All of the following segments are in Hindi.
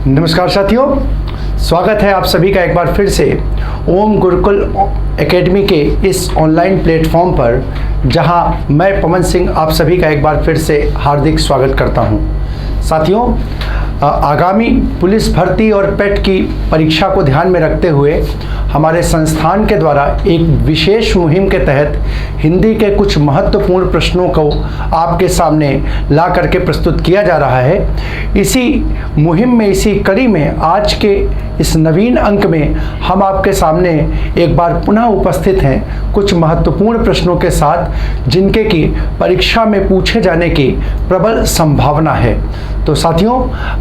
नमस्कार साथियों, स्वागत है आप सभी का एक बार फिर से ओम गुरुकुल एकेडमी के इस ऑनलाइन प्लेटफॉर्म पर, जहां मैं पवन सिंह आप सभी का एक बार फिर से हार्दिक स्वागत करता हूं। साथियों, आगामी पुलिस भर्ती और पेट की परीक्षा को ध्यान में रखते हुए हमारे संस्थान के द्वारा एक विशेष मुहिम के तहत हिंदी के कुछ महत्वपूर्ण प्रश्नों को आपके सामने ला करके प्रस्तुत किया जा रहा है। इसी मुहिम में, इसी कड़ी में आज के इस नवीन अंक में हम आपके सामने एक बार पुनः उपस्थित हैं कुछ महत्वपूर्ण प्रश्नों के साथ, जिनके की परीक्षा में पूछे जाने की प्रबल संभावना है। तो साथियों,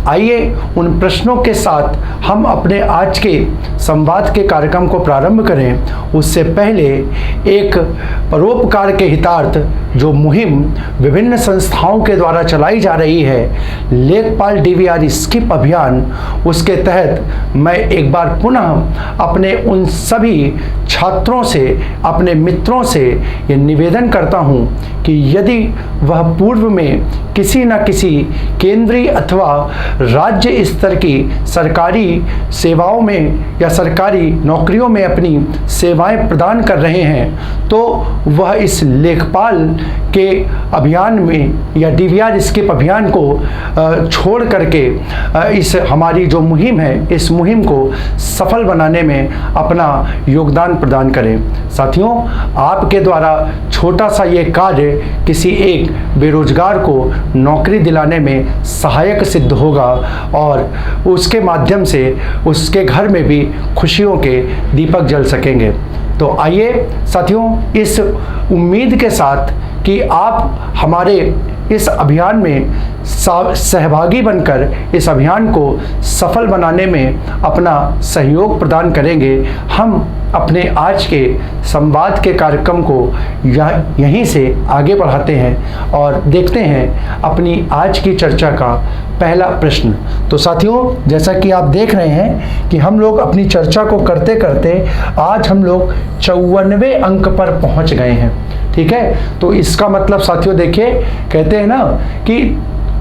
आइए उन प्रश्नों के साथ हम अपने आज के संवाद के कार्यक्रम को प्रारंभ करें। उससे पहले एक परोपकार के हितार्थ जो मुहिम विभिन्न संस्थाओं के द्वारा चलाई जा रही है, लेखपाल डीवीआर स्किप अभियान, उसके तहत मैं एक बार पुनः अपने उन सभी छात्रों से, अपने मित्रों से ये निवेदन करता हूँ कि यदि वह पूर्व में किसी न किसी केंद्रीय अथवा राज्य स्तर की सरकारी सेवाओं में या सरकारी नौकरियों में अपनी सेवाएं प्रदान कर रहे हैं, तो वह इस लेखपाल के अभियान में या डीवीआर स्किप अभियान को छोड़ करके इस हमारी जो मुहिम है, इस मुहिम को सफल बनाने में अपना योगदान प्रदान करें। साथियों, आपके द्वारा छोटा सा ये कार्य किसी एक बेरोजगार को नौकरी दिलाने में सहायक सिद्ध होगा और उसके माध्यम से उसके घर में भी खुशियों के दीपक जल सकेंगे। तो आइए साथियों, इस उम्मीद के साथ कि आप हमारे इस अभियान में सहभागी बनकर इस अभियान को सफल बनाने में अपना सहयोग प्रदान करेंगे, हम अपने आज के संवाद के कार्यक्रम को यहीं से आगे बढ़ाते हैं और देखते हैं अपनी आज की चर्चा का पहला प्रश्न। तो साथियों, जैसा कि आप देख रहे हैं कि हम लोग अपनी चर्चा को करते करते आज हम लोग 54वें अंक पर पहुंच गए हैं। ठीक है, तो इसका मतलब साथियों देखिए, कहते हैं ना कि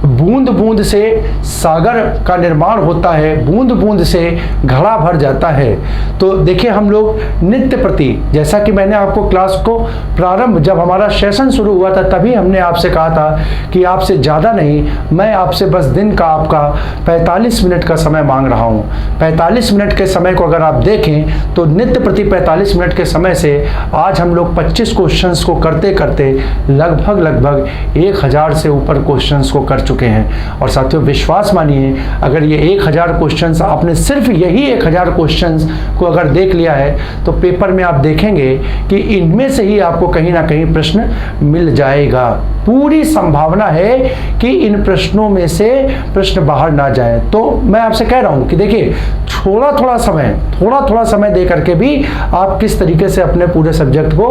बूंद बूंद से सागर का निर्माण होता है, बूंद बूंद से घड़ा भर जाता है। तो देखिए, हम लोग नित्य प्रति, जैसा कि मैंने आपको क्लास को प्रारंभ, जब हमारा सेशन शुरू हुआ था तभी हमने आपसे कहा था कि आपसे ज़्यादा नहीं, मैं आपसे बस दिन का आपका 45 मिनट का समय मांग रहा हूँ। 45 मिनट के समय को अगर आप देखें तो नित्य प्रति 45 मिनट के समय से आज हम लोग 25 क्वेश्चंस को करते करते लगभग 1000 से ऊपर क्वेश्चंस को कर चुके हैं। और साथियों, विश्वास मानिए, अगर ये 1000 क्वेश्चंस आपने सिर्फ यही 1000 क्वेश्चंस को अगर देख लिया है तो पेपर में आप देखेंगे कि इनमें से ही आपको कहीं ना कहीं प्रश्न मिल जाएगा। पूरी संभावना है कि इन प्रश्नों में से प्रश्न बाहर ना जाए। तो मैं आपसे कह रहा हूं कि देखिए, थोड़ा थोड़ा समय दे करके भी आप किस तरीके से अपने पूरे सब्जेक्ट को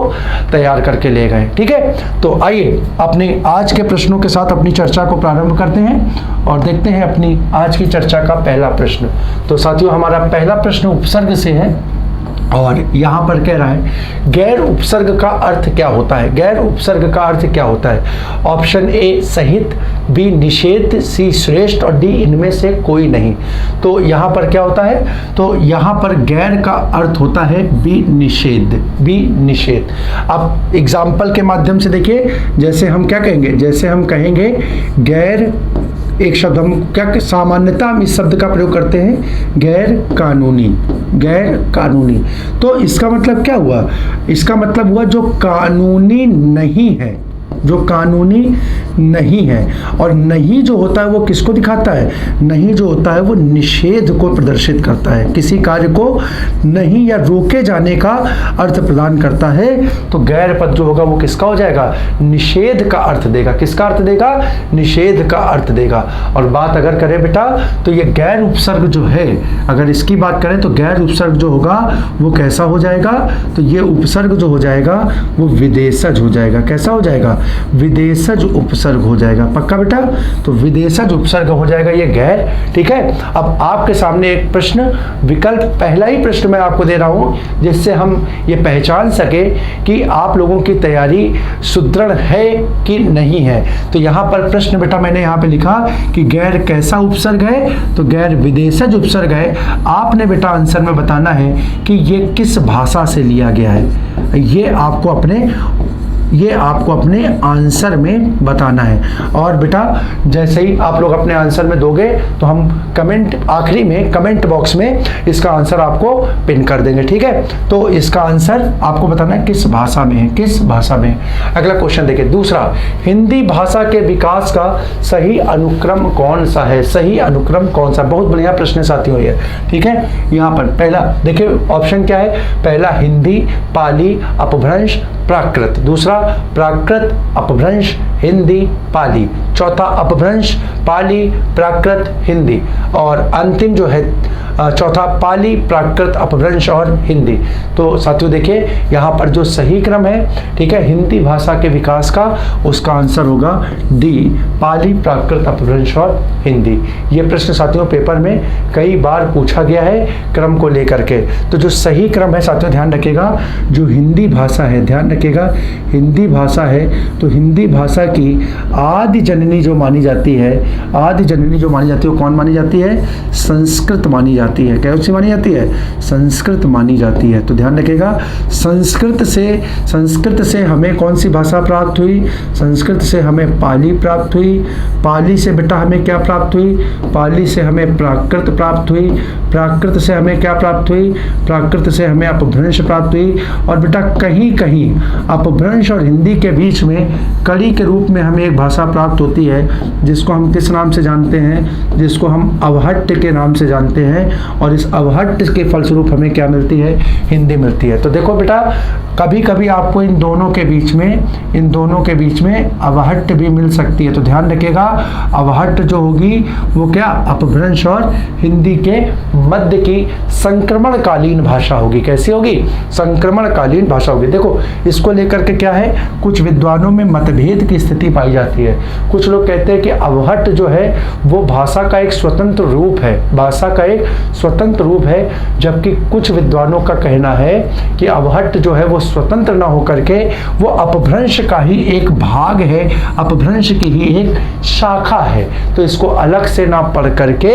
तैयार करके ले गए। ठीक है, तो आइए अपने आज के प्रश्नों के साथ अपनी चर्चा को प्रारंभ करते हैं और देखते हैं अपनी आज की चर्चा का पहला प्रश्न। तो साथियों, हमारा पहला प्रश्न उपसर्ग से है और यहाँ पर कह रहा है, गैर उपसर्ग का अर्थ क्या होता है? गैर उपसर्ग का अर्थ क्या होता है? ऑप्शन ए सहित, बी निषेध, सी श्रेष्ठ और डी इनमें से कोई नहीं। तो यहाँ पर क्या होता है? तो यहाँ पर गैर का अर्थ होता है बी निषेध, बी निषेध। अब एग्जाम्पल के माध्यम से देखिए, जैसे हम क्या कहेंगे, जैसे हम कहेंगे गैर, एक शब्द हम क्या सामान्यतः हम इस शब्द का प्रयोग करते हैं, गैर कानूनी, गैर कानूनी। तो इसका मतलब क्या हुआ? इसका मतलब हुआ जो कानूनी नहीं है, जो कानूनी नहीं है। और नहीं जो होता है वो किसको दिखाता है? नहीं जो होता है वो निषेध को प्रदर्शित करता है, किसी कार्य को नहीं या रोके जाने का अर्थ प्रदान करता है। तो गैर पद जो होगा वो किसका हो जाएगा? निषेध का अर्थ देगा। किसका अर्थ देगा? निषेध का अर्थ देगा। और बात अगर करें बेटा, तो ये गैर उपसर्ग जो है, अगर इसकी बात करें तो गैर उपसर्ग जो होगा वो कैसा हो जाएगा? तो ये उपसर्ग जो हो जाएगा वो विदेशज हो जाएगा। कैसा हो जाएगा? विदेशज उपसर्ग हो जाएगा। पक्का बेटा? तो विदेशज उपसर्ग हो जाएगा ये गैर। ठीक है, अब आपके सामने एक प्रश्न विकल्प, पहला ही प्रश्न मैं आपको दे रहा हूं जिससे हम ये पहचान सके कि आप लोगों की तैयारी सुदृढ़ है कि नहीं है। तो यहाँ पर प्रश्न बेटा मैंने यहाँ पे लिखा कि गैर कैसा उपसर्ग है, तो गैर विदेशज उपसर्ग है। आपने बेटा आंसर में बताना है कि ये किस भाषा से लिया गया है, ये आपको अपने आंसर में बताना है। और बेटा जैसे ही आप लोग अपने आंसर में दोगे तो हम कमेंट, आखिरी में कमेंट बॉक्स में इसका आंसर आपको पिन कर देंगे। ठीक है, तो इसका आंसर आपको बताना है किस भाषा में है, किस भाषा में। अगला क्वेश्चन देखिए, दूसरा, हिंदी भाषा के विकास का सही अनुक्रम कौन सा है? सही अनुक्रम कौन सा? बहुत बढ़िया प्रश्न साथियों ये। ठीक है, यहाँ पर पहला देखिए ऑप्शन क्या है। पहला हिंदी, पाली, अपभ्रंश, प्राकृत। दूसरा प्राकृत, अपभ्रंश, हिंदी, पाली। चौथा अपभ्रंश, पाली, प्राकृत, हिंदी। और अंतिम जो है चौथा पाली, प्राकृत, अपभ्रंश और हिंदी। तो साथियों देखिए यहाँ पर जो सही क्रम है, ठीक है, हिंदी भाषा के विकास का, उसका आंसर होगा डी, पाली, प्राकृत, अपभ्रंश और हिंदी। ये प्रश्न साथियों पेपर में कई बार पूछा गया है क्रम को लेकर के। तो जो सही क्रम है साथियों ध्यान रखिएगा, जो हिंदी भाषा है, ध्यान रखिएगा, हिंदी भाषा है तो हिंदी भाषा की आदि जननी जो मानी जाती है, आदि जननी जो मानी जाती है वो कौन मानी जाती है? संस्कृत मानी जाती है। कैसी सी मानी जाती है? संस्कृत मानी जाती है। तो ध्यान रखिएगा, संस्कृत से हमें कौन सी भाषा प्राप्त हुई? संस्कृत से हमें पाली प्राप्त हुई। पाली से बेटा हमें क्या प्राप्त हुई? पाली से हमें प्राकृत प्राप्त हुई। प्राकृत से हमें क्या प्राप्त हुई? प्राकृत से हमें अपभ्रंश प्राप्त हुई। और बेटा कहीं कहीं अपभ्रंश और हिंदी के बीच में कड़ी के रूप में हमें एक भाषा प्राप्त होती है जिसको हम किस नाम से जानते हैं? जिसको हम अवहट्ट के नाम से जानते हैं। और इस अवहट्ट के फलस्वरूप हमें क्या मिलती है? हिंदी मिलती है। तो देखो बेटा कभी कभी आपको इन दोनों के बीच में अवहट्ट भी मिल सकती है। तो ध्यान रखिएगा, अवहट्ट जो होगी वो क्या? अपभ्रंश और हिंदी के मध्य की संक्रमणकालीन भाषा होगी। कैसी होगी? संक्रमणकालीन भाषा होगी। देखो इसको लेकर के क्या है, कुछ विद्वानों में मतभेद की स्थिति पाई जाती है। कुछ लोग कहते हैं कि अवहट्ट जो है वो भाषा का एक स्वतंत्र रूप है, भाषा का एक स्वतंत्र रूप है, जबकि कुछ विद्वानों का कहना है कि अवहट्ट जो है वो स्वतंत्र ना होकर के वो अपभ्रंश का ही एक भाग है, अपभ्रंश की ही एक शाखा है। तो इसको अलग से ना पढ़ करके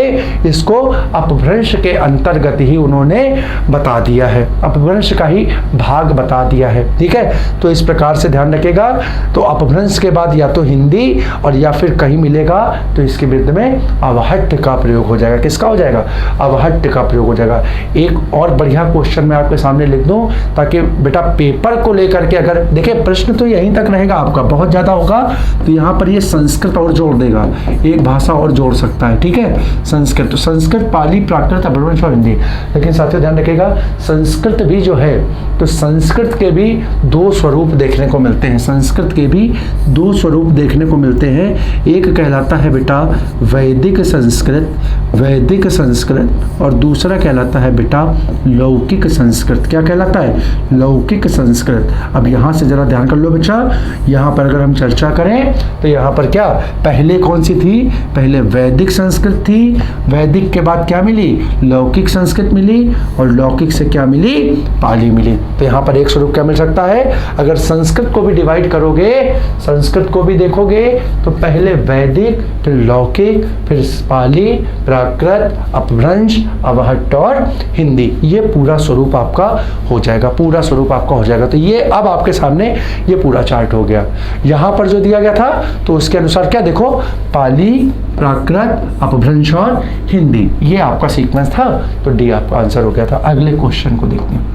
इसको अपभ्रंश के अंतर्गत ही उन्होंने बता दिया है, अपभ्रंश का ही भाग बता दिया है। ठीक है, तो इस प्रकार से ध्यान रखिएगा। तो अपभ्रंश के बाद या तो हिंदी और या फिर कहीं मिलेगा तो इसके विरुद्ध में अवहट्ट का प्रयोग हो जाएगा। किसका हो जाएगा? अवहट्ट का प्रयोग हो जाएगा। एक और बढ़िया क्वेश्चन मैं आपके सामने लिख दूं ताकि बेटा पेपर को लेकर के, अगर देखिए प्रश्न तो यहीं तक रहेगा आपका, बहुत ज्यादा होगा तो यहाँ पर ये संस्कृत और जोड़ देगा, एक भाषा और जोड़ सकता है। ठीक है, संस्कृत, तो संस्कृत, पाली, प्राकृत, अपभ्रंश और हिंदी। लेकिन साथियों ध्यान रखिएगा, संस्कृत भी जो है तो संस्कृत के भी दो स्वरूप देखने को मिलते हैं। संस्कृत के भी दो स्वरूप देखने को मिलते हैं। एक कहलाता है बेटा वैदिक संस्कृत, और दूसरा कहलाता है बेटा लौकिक संस्कृत। क्या कहलाता है? लौकिक संस्कृत। अब यहाँ से जरा ध्यान कर लो बच्चा, यहाँ पर अगर हम चर्चा करें तो यहाँ पर क्या पहले कौन सी थी? पहले वैदिक संस्कृत थी, वैदिक के बाद क्या मिली? लौकिक संस्कृत मिली, और लौकिक से क्या मिली? पाली मिली। तो यहाँ पर एक स्वरूप क्या मिल सकता है? अगर संस्कृत को भी डिवाइड करोगे, संस्कृत को भी देखोगे तो पहले वैदिक, फिर लौकिक, फिर पाली, प्राकृत, अपभ्रंश, अवहट्ट और हिंदी। ये पूरा स्वरूप आपका हो जाएगा, पूरा स्वरूप आपका हो जाएगा। तो ये अब आपके सामने ये पूरा चार्ट हो गया। यहाँ पर जो दिया गया था तो उसके अनुसार क्या देखो, पाली, प्राकृत, अपभ्रंश और हिंदी, ये आपका सीक्वेंस था। तो डी आपका आंसर हो गया था। अगले क्वेश्चन को देखते हैं।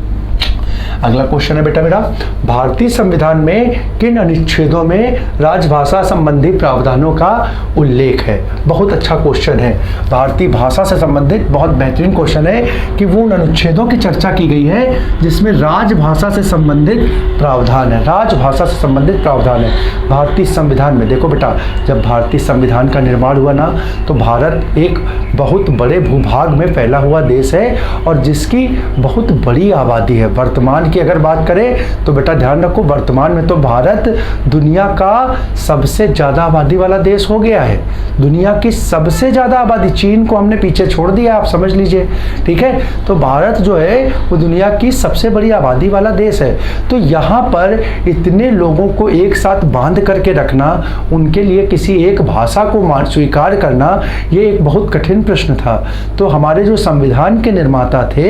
अगला क्वेश्चन है बेटा मेरा, भारतीय संविधान में किन अनुच्छेदों में राजभाषा संबंधी प्रावधानों का उल्लेख है? बहुत अच्छा क्वेश्चन है, भारतीय भाषा से संबंधित बहुत बेहतरीन क्वेश्चन है कि वो उन अनुच्छेदों की चर्चा की गई है जिसमें राजभाषा से संबंधित प्रावधान है। राजभाषा से संबंधित प्रावधान है भारतीय संविधान में। देखो बेटा, जब भारतीय संविधान का निर्माण हुआ ना तो भारत एक बहुत बड़े भूभाग में फैला हुआ देश है और जिसकी बहुत बड़ी आबादी है। वर्तमान की अगर बात करें तो बेटा ध्यान रखो, वर्तमान में तो भारत दुनिया का सबसे ज़्यादा आबादी वाला देश हो गया है। दुनिया की सबसे ज़्यादा आबादी, चीन को हमने पीछे छोड़ दिया, आप समझ लीजिए, ठीक है। तो भारत जो है वो दुनिया की सबसे बड़ी आबादी वाला देश है। तो यहाँ पर इतने लोगों को एक साथ बांध करके रखना, उनके लिए किसी एक भाषा को स्वीकार करना, ये एक बहुत कठिन प्रश्न था। तो हमारे जो संविधान के निर्माता थे,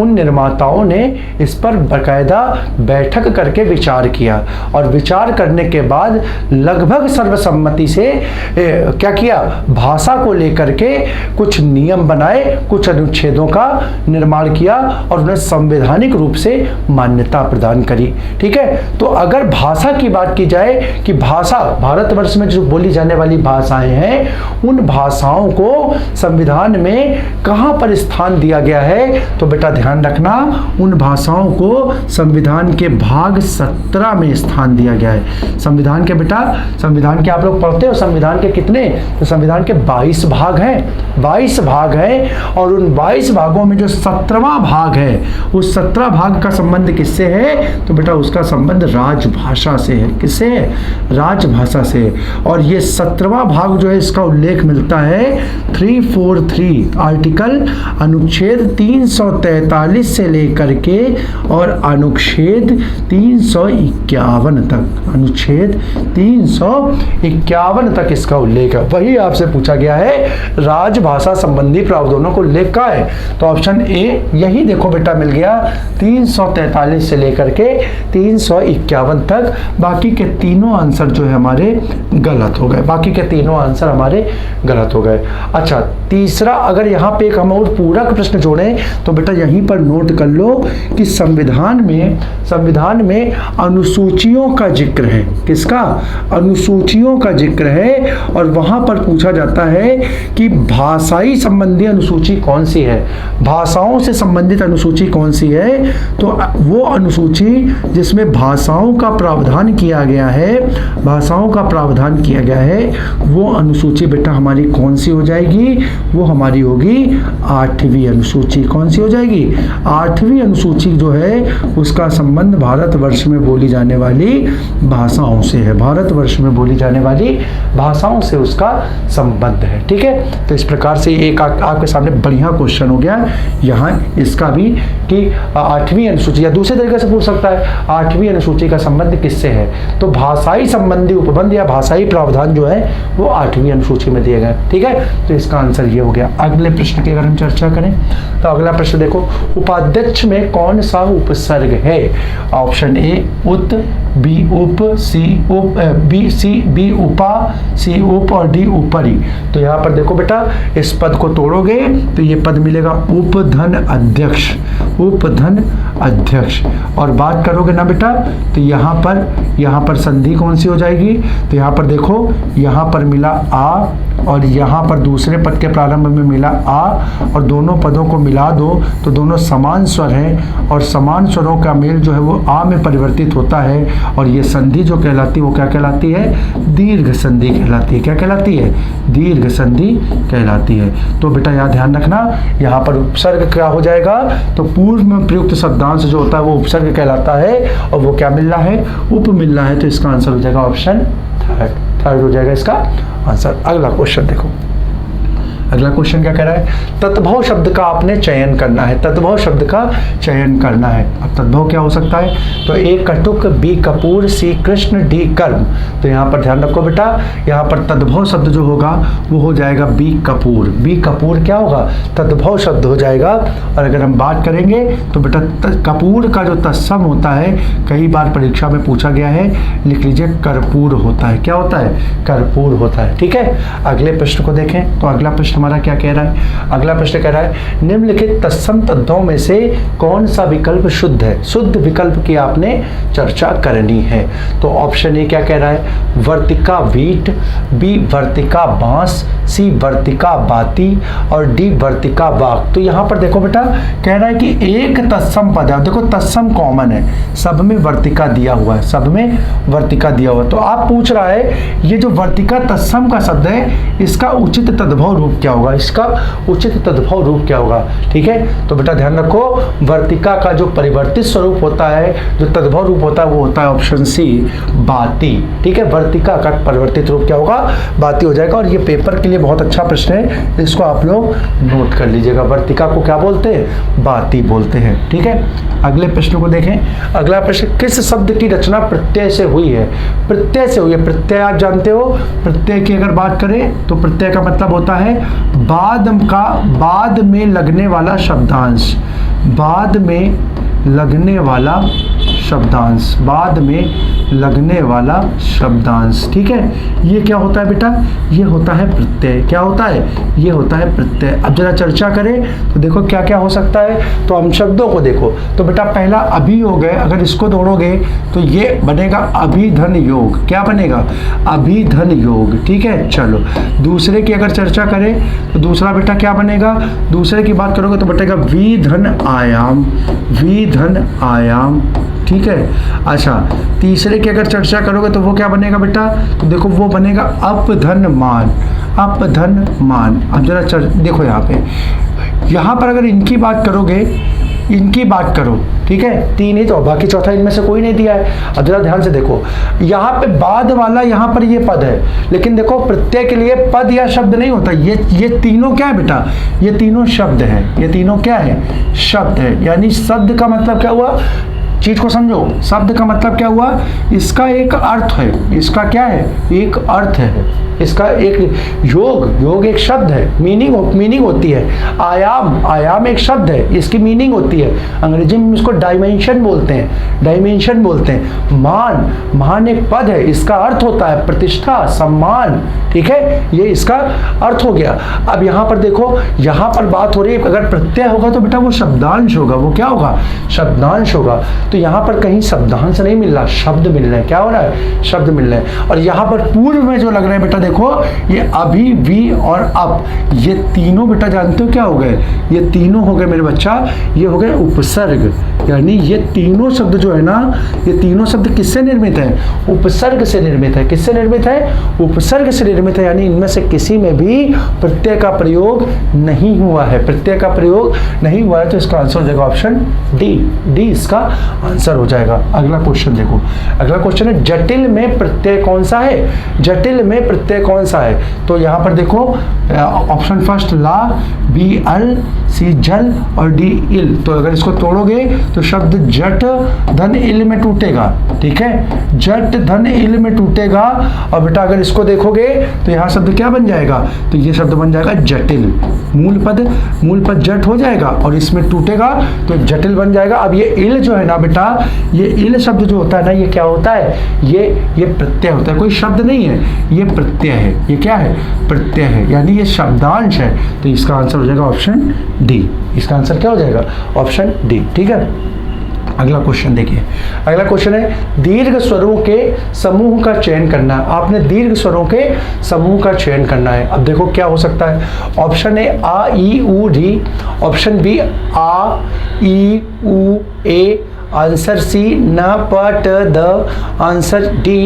उन निर्माताओं ने इस पर बाकायदा बैठक करके विचार किया और विचार करने के बाद लगभग सर्वसम्मति से क्या किया, भाषा को लेकर के कुछ नियम बनाए, कुछ अनुच्छेदों का निर्माण किया और उन्हें संवैधानिक रूप से मान्यता प्रदान करी, ठीक है। तो अगर भाषा की बात की जाए कि भाषा, भारतवर्ष में जो बोली जाने वाली भाषाएं हैं, उन भाषाओं को संविधान में कहां पर स्थान दिया गया है, तो बेटा ध्यान रखना, उन भाषाओं को संविधान के भाग 17 में स्थान दिया गया है। संविधान के बेटा, संविधान के आप लोग पढ़ते हो, संविधान के कितने, तो संविधान के 22 भाग हैं, 22 भाग हैं। और उन 22 भागों में जो 17वां भाग है, उस 17 भाग का संबंध किससे है, तो बेटा उसका संबंध राजभाषा से है। किससे है, राजभाषा से। और ये 17वां भाग जो है, इसका उल्लेख मिलता है 343 आर्टिकल, अनुच्छेद 343 से लेकर के और अनुच्छेद 351 तक, अनुच्छेद 351 तक इसका उल्लेख है। वही आपसे पूछा गया है, राजभाषा संबंधी प्रावधानों को उल्लेख का है। तो ऑप्शन ए यही देखो बेटा मिल गया, 343 से लेकर के 351 तक। बाकी के तीनों आंसर जो है हमारे गलत हो गए, बाकी के तीनों आंसर हमारे गलत हो गए। अच्छा, तीसरा अगर यहाँ पे एक हम और पूरक प्रश्न जोड़ें तो बेटा यहीं पर नोट कर लो कि संविधान में अनुसूचियों का जिक्र है। किसका, अनुसूचियों का जिक्र है। और वहां पर पूछा जाता है कि भाषाई संबंधी अनुसूची कौन सी है, भाषाओं से संबंधित अनुसूची कौन सी है। तो वो अनुसूची जिसमें भाषाओं का प्रावधान किया गया है, भाषाओं का प्रावधान किया गया है, वो अनुसूची बेटा हमारी कौन सी हो जाएगी, वो हमारी होगी 8वीं अनुसूची। कौन सी हो जाएगी, 8वीं अनुसूची जो है उसका संबंध भारतवर्ष में बोली जाने वाली भाषाओं से है, भारतवर्ष में बोली जाने वाली भाषाओं से उसका संबंध है, ठीक है। तो इस प्रकार से एक आपके सामने बढ़िया क्वेश्चन हो गया यहाँ इसका भी कि 8वीं अनुसूची, या दूसरे तरीके से पूछ सकता है 8वीं अनुसूची का संबंध किससे है। तो भाषाई संबंधी उपबंध या भाषाई प्रावधान जो है वो 8वीं अनुसूची में दिए गए, ठीक है। तो इसका आंसर ये हो गया। अगले प्रश्न की अगर हम चर्चा करें तो अगला प्रश्न देखो, उपाध्यक्ष में कौन सा उपसर्ग है। ऑप्शन ए उत, बी उप, सी उप, बी सी बी उपा, सी उप और डी ऊपरी। तो यहाँ पर देखो बेटा, इस पद को तोड़ोगे तो ये पद मिलेगा उपधन अध्यक्ष, उपधन अध्यक्ष। और बात करोगे ना बेटा तो यहाँ पर संधि कौन सी हो जाएगी, तो यहाँ पर देखो, यहाँ पर मिला आ और यहाँ पर दूसरे पद के प्रारंभ में मिला आ, और दोनों पदों को मिला दो तो दोनों समान स्वर हैं और समान स्वरों का मेल जो है वो आ में परिवर्तित होता है। और ये संधि जो कहलाती है वो क्या कहलाती है, दीर्घ संधि कहलाती है। क्या कहलाती है, दीर्घ संधि कहलाती है। तो बेटा यहाँ ध्यान रखना, यहाँ पर उपसर्ग क्या हो जाएगा, तो पूर्व में प्रयुक्त शब्दांश जो होता है वो उपसर्ग कहलाता है और वो क्या मिल रहा है, उप मिल रहा है। तो इसका आंसर हो जाएगा ऑप्शन थर्ड हो जाएगा इसका आंसर। अगला क्वेश्चन देखो, अगला क्वेश्चन क्या कह रहा है, तद्भव शब्द का आपने चयन करना है, तद्भव शब्द का चयन करना है। अब तद्भव क्या हो सकता है, तो ए कटुक, बी कपूर, सी कृष्ण, डी कर्म। तो यहाँ पर ध्यान रखो बेटा, यहाँ पर तद्भव शब्द जो होगा वो हो जाएगा बी कपूर। बी कपूर क्या होगा, तद्भव शब्द हो जाएगा। और अगर हम बात करेंगे तो बेटा कपूर का जो तत्सम होता है, कई बार परीक्षा में पूछा गया है, लिख लीजिए कर्पूर होता है। क्या होता है, कर्पूर होता है, ठीक है। अगले प्रश्न को देखें तो अगला प्रश्न हमारा क्या कह रहा है, अगला प्रश्न कह रहा है निम्नलिखित तत्सम तद्भव में से कौन सा विकल्प शुद्ध है। शुद्ध विकल्प की आपने चर्चा करनी है। तो ऑप्शन ए क्या कह रहा है, वर्तिका वीट, बी वर्तिका बांस, सी वर्तिका बाती और डी वर्तिका वाक। तो यहाँ पर देखो बेटा, कह रहा है कि एक तत्सम पद है, देखो तत्सम कॉमन है, सब में वर्तिका दिया हुआ है, सब में वर्तिका दिया हुआ है। तो आप पूछ रहा है ये जो वर्तिका तत्सम का शब्द है इसका उचित तद्भव रूप क्या क्या होगा, इसका उचित तद्भव रूप क्या होगा। ठीक है, तो बेटा ध्यान रखो, वर्तिका का जो परिवर्तित स्वरूप होता है, जो तद्भव रूप होता है, वो होता है ऑप्शन सी, बाती। ठीक है, वर्तिका का परिवर्तित रूप क्या होगा, बाती हो जाएगा। और ये पेपर के लिए बहुत अच्छा प्रश्न है, इसको आप लोग नोट कर लीजिएगा। वर्तिका को क्या बोलते हैं, बाती बोलते हैं। ठीक है, अगले प्रश्न को देखें। अगला प्रश्न, किस शब्द की रचना प्रत्यय से हुई है, प्रत्यय से हुई है। प्रत्यय आप जानते हो, प्रत्यय की अगर बात करें तो प्रत्यय का मतलब होता है बाद में लगने वाला शब्दांश, बाद में लगने वाला शब्दांश, बाद में लगने वाला शब्दांश। ठीक है, ये क्या होता है बेटा, ये होता है प्रत्यय। क्या होता है, ये होता है प्रत्यय। अब जरा चर्चा करें तो देखो क्या क्या हो सकता है। तो हम शब्दों को देखो तो बेटा पहला अभी योग है, अगर इसको तोड़ोगे तो ये बनेगा अभिधन योग। क्या बनेगा, अभिधन योग। ठीक है, चलो दूसरे की अगर चर्चा करें तो दूसरा बेटा क्या बनेगा, दूसरे की बात करोगे तो बनेगा विधन आयाम, विधन आयाम। ठीक है, अच्छा तीसरे की अगर चर्चा करोगे तो वो क्या बनेगा बेटा, तो देखो वो बनेगा अपधन मान, अपधन मान। अब जरा देखो यहाँ पर अगर इनकी बात करोगे, इनकी बात करो, ठीक है, तीन ही तो, बाकी चौथा इनमें से कोई नहीं दिया है। अब जरा ध्यान से देखो, यहाँ पे बाद वाला, यहाँ पर ये पद है, लेकिन देखो प्रत्यय के लिए पद या शब्द नहीं होता। ये तीनों क्या है बेटा, ये तीनों शब्द है, ये तीनों क्या है, शब्द है। यानी शब्द का मतलब क्या हुआ, चीज को समझो, शब्द का मतलब क्या हुआ, इसका एक अर्थ है, इसका क्या है, एक अर्थ है, इसका एक योग एक शब्द है, मीनिंग होती है। आयाम एक शब्द है, इसकी मीनिंग होती है। अंग्रेजी में इसको डायमेंशन बोलते हैं, डायमेंशन बोलते हैं। मान एक पद है, इसका अर्थ होता है प्रतिष्ठा, सम्मान। ठीक है, ये इसका अर्थ हो गया। अब यहाँ पर देखो, यहाँ पर बात हो रही है, अगर प्रत्यय होगा तो बेटा वो शब्दांश होगा, वो क्या होगा, शब्दांश होगा। तो यहाँ पर कहीं शब्दांश नहीं मिल रहा, शब्द मिल रहे हैं। क्या हो रहा है, शब्द मिल रहे हैं। और यहाँ पर पूर्व में जो लग रहा है बेटा, देखो ये अभी, वी और अब, ये तीनों बेटा जानते हो क्या हो गए, ये तीनों हो गए मेरे बच्चा, ये हो गए उपसर्ग। यानी ये तीनों शब्द जो है ना, ये तीनों शब्द किससे निर्मित है, उपसर्ग से निर्मित है। किससे निर्मित है, उपसर्ग से निर्मित है। यानी इनमें से किसी में भी प्रत्यय का प्रयोग नहीं हुआ है, प्रत्यय का प्रयोग नहीं हुआ है। तो इसका आंसर हो जाएगा ऑप्शन डी इसका आंसर हो जाएगा। अगला क्वेश्चन देखो, अगला क्वेश्चन है जटिल में प्रत्यय कौन सा है, जटिल में प्रत्यय कौन सा है। तो यहाँ पर देखो ऑप्शन फर्स्ट ला, बी अल, सी जल और डी इल। तो अगर इसको तोड़ोगे तो शब्द जट धन इल में टूटेगा। ठीक है, जट धन इल में टूटेगा। और बेटा अगर इसको देखोगे तो यहाँ शब्द क्या बन जाएगा, तो ये शब्द बन जाएगा जटिल। मूल पद जट हो जाएगा और इसमें टूटेगा तो जटिल बन जाएगा। अब ये इल जो है ना बेटा, ये इल शब्द जो होता है ना, ये क्या होता है, ये प्रत्यय होता है, कोई शब्द नहीं है, ये प्रत्यय है। ये क्या है, प्रत्यय है, यानी ये शब्दांश है। तो इसका आंसर हो जाएगा ऑप्शन डी। इसका आंसर क्या हो जाएगा, ऑप्शन डी। ठीक है, अगला क्वेश्चन देखिए। अगला क्वेश्चन है दीर्घ स्वरों के समूह का चयन करना। आपने दीर्घ स्वरों के समूह का चयन करना है। अब देखो क्या हो सकता है, ऑप्शन ए आ ई उ री, ऑप्शन बी आ ई उ ए, आंसर सी न प ट द, आंसर डी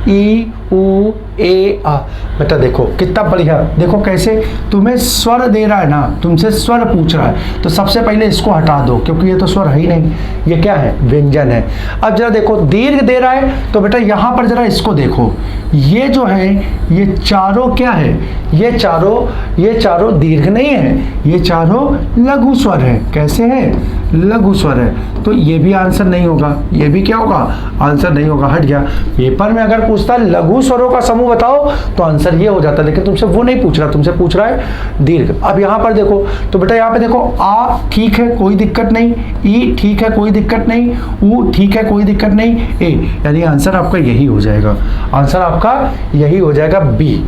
ई उ ए आ। बेटा देखो कितना बढ़िया, देखो कैसे तुम्हें स्वर दे रहा है ना, तुमसे स्वर पूछ रहा है, तो सबसे पहले इसको हटा दो क्योंकि ये तो स्वर है ही नहीं, ये क्या है, व्यंजन है। अब जरा देखो दीर्घ दे रहा है, तो बेटा यहाँ पर जरा इसको देखो, ये जो है ये चारों क्या है, ये चारों दीर्घ नहीं है, ये चारों लघु स्वर है। कैसे है, लघु स्वर है। तो ये भी आंसर नहीं होगा, ये भी क्या होगा, आंसर नहीं होगा, हट गया। पेपर में अगर पूछता लघु स्वरों का समूह बताओ तो आंसर ये हो जाता, लेकिन तुमसे वो नहीं पूछ रहा, तुमसे पूछ रहा है दीर्घ। अब यहाँ पर देखो, तो बेटा यहाँ पे देखो आ ठीक है कोई दिक्कत नहीं, ई ठीक है कोई दिक्कत नहीं, ऊ ठीक है कोई दिक्कत नहीं, ए, यानी आंसर आपका यही हो जाएगा, आंसर आपका यही हो जाएगा बी।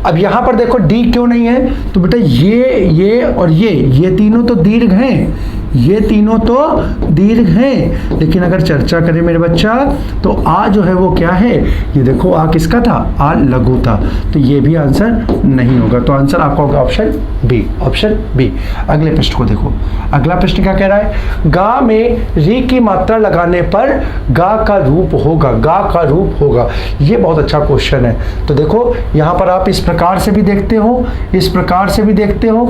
अब यहाँ पर देखो डी क्यों नहीं है, तो बेटा ये और ये तीनों तो दीर्घ हैं, ये तीनों तो दीर्घ हैं, लेकिन अगर चर्चा करें मेरे बच्चा तो आ जो है वो क्या है, ये देखो आ किसका था, आ लघु था, तो ये भी आंसर नहीं होगा। तो आंसर आपका होगा ऑप्शन बी, ऑप्शन बी। अगले प्रश्न को देखो, अगला प्रश्न क्या कह रहा है, गा में री की मात्रा लगाने पर गा का रूप होगा, गा का रूप होगा। ये बहुत अच्छा क्वेश्चन है। तो देखो यहाँ पर आप इस प्रकार से भी देखते हो, इस प्रकार से भी देखते हो,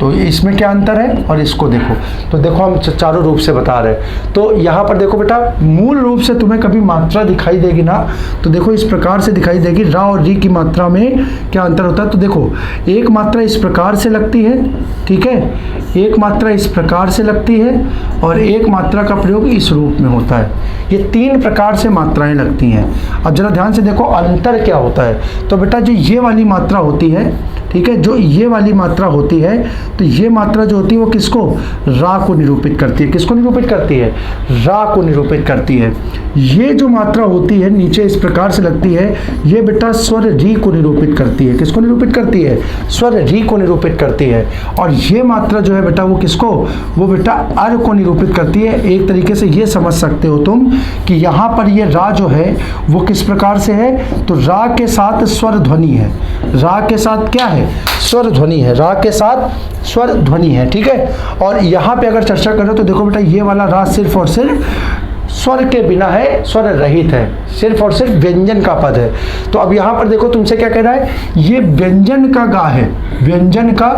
तो इसमें क्या अंतर है, और इसको देखो, तो देखो हम चारों रूप से बता रहे हैं। तो यहाँ पर देखो बेटा, मूल रूप से तुम्हें कभी मात्रा दिखाई देगी ना, तो देखो इस प्रकार से दिखाई देगी, रा और री की मात्रा में क्या अंतर होता है। तो देखो एक मात्रा इस प्रकार से लगती है, ठीक है, एक मात्रा इस प्रकार से लगती है, और एक मात्रा का प्रयोग इस रूप में होता है। ये तीन प्रकार से मात्राएं लगती हैं। अब जरा ध्यान से देखो अंतर क्या होता है। तो बेटा जो ये वाली मात्रा होती है, ठीक है, जो ये वाली मात्रा होती है, तो ये मात्रा जो होती है वो किसको, रा को निरूपित करती है। किसको निरूपित करती है, रा को निरूपित करती है। ये जो मात्रा होती है नीचे इस प्रकार से लगती है, ये बेटा स्वर री को निरूपित करती है। किसको निरूपित करती है, स्वर री को निरूपित करती है। और ये मात्रा जो है बेटा वो किसको, वो बेटा अर को निरूपित करती है। एक तरीके से ये समझ सकते हो तुम कि यहाँ पर ये रा जो है वो किस प्रकार से है, तो रा के साथ स्वर ध्वनि है, रा के साथ क्या है, स्वर ध्वनि है, रा के साथ स्वर ध्वनि है, ठीक है। और यहाँ पे अगर चर्चा करें तो देखो बेटा ये वाला रा सिर्फ और सिर्फ स्वर के बिना है, स्वर रहित है, सिर्फ और सिर्फ व्यंजन का पद है। तो अब यहाँ पर देखो तुमसे क्या कह रहा है, ये व्यंजन का गा है, व्यंजन का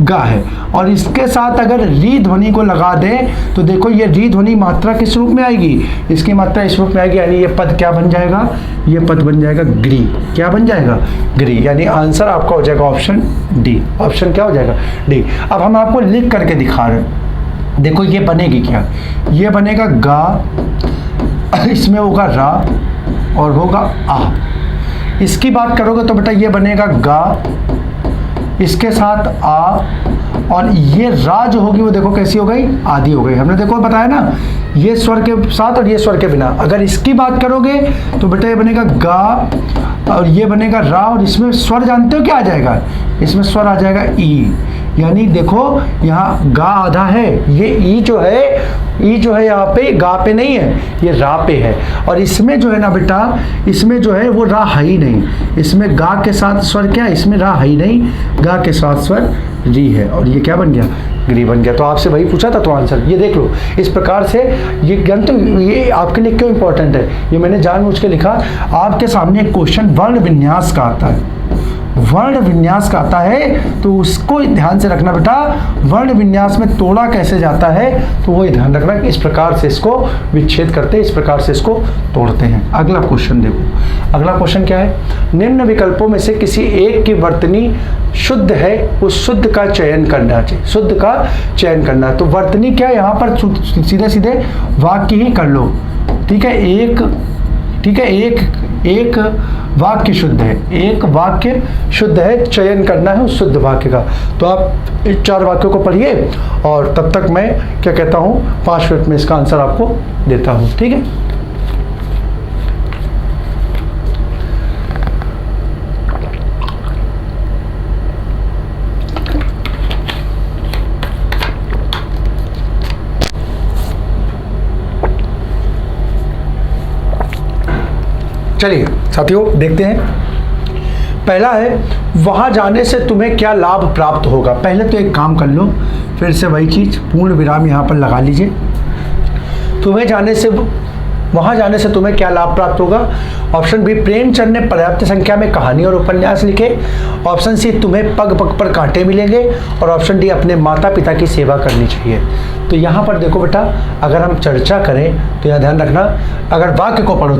गा है, और इसके साथ अगर री ध्वनि को लगा दें तो देखो ये री ध्वनि मात्रा किस रूप में आएगी, इसकी मात्रा इस रूप में आएगी, यानी ये पद क्या बन जाएगा, ये पद बन जाएगा ग्री। क्या बन जाएगा, ग्री। यानी आंसर आपका हो जाएगा ऑप्शन डी। ऑप्शन क्या हो जाएगा, डी। अब हम आपको लिख करके दिखा रहे हैं, देखो ये बनेगी क्या, ये बनेगा गा, इसमें होगा रा और होगा आ। इसकी बात करोगे तो बेटा ये बनेगा गा, इसके साथ आ, और ये रा जो होगी वो देखो कैसी हो गई, आदि हो गई। हमने देखो बताया ना, ये स्वर के साथ और ये स्वर के बिना। अगर इसकी बात करोगे तो बेटा ये बनेगा गा और ये बनेगा रा, और इसमें स्वर जानते हो क्या आ जाएगा, इसमें स्वर आ जाएगा ई। यानी देखो यहाँ गा आधा है, ये ई जो है यहाँ पे गा पे नहीं है, ये रा पे है। और इसमें जो है ना बेटा, इसमें जो है वो रा है ही नहीं, इसमें गा के साथ स्वर क्या है, इसमें रा है ही नहीं, गा के साथ स्वर री है, और ये क्या बन गया, ग्री बन गया। तो आपसे वही पूछा था तो आंसर ये देख लो। इस प्रकार से ये ज्ञान, तो ये आपके लिए क्यों इंपॉर्टेंट है, ये मैंने जानबूझ के लिखा। आपके सामने एक क्वेश्चन वर्ण विन्यास का आता है, वर्ण विन्यास का आता है, तो उसको ध्यान से रखना बेटा। वर्ण विन्यास में तोड़ा कैसे जाता है, तो वो ध्यान रखना कि इस प्रकार से इसको विच्छेद करते हैं, इस प्रकार से इसको तोड़ते हैं। अगला क्वेश्चन देखो, अगला क्वेश्चन क्या है, निम्न विकल्पों में से किसी एक की वर्तनी शुद्ध है, उस शुद्ध का चयन करना चाहिए, शुद्ध का चयन करना। तो वर्तनी क्या है, यहाँ पर सीधे सीधे वाक्य ही कर लो, ठीक है। एक वाक्य शुद्ध है, एक वाक्य शुद्ध है, चयन करना है उस शुद्ध वाक्य का। तो आप इस 4 वाक्यों को पढ़िए, और तब तक मैं क्या कहता हूँ 5 मिनट में इसका आंसर आपको देता हूँ, ठीक है। चलिए साथियों देखते हैं। पहला है, वहाँ जाने से तुम्हें क्या लाभ प्राप्त होगा। पहले तो एक काम कर लो, फिर से वही चीज़, पूर्ण विराम यहाँ पर लगा लीजिए। वहाँ जाने से तुम्हें क्या लाभ प्राप्त होगा। ऑप्शन बी, प्रेमचंद ने पर्याप्त संख्या में कहानी और उपन्यास लिखे। ऑप्शन सी, तुम्हें पग पग पर कांटे मिलेंगे। और ऑप्शन डी, अपने माता पिता की सेवा करनी चाहिए। तो यहाँ पर देखो बेटा, अगर हम चर्चा करें तो यहाँ ध्यान रखना, अगर वाक्य को पढ़ो,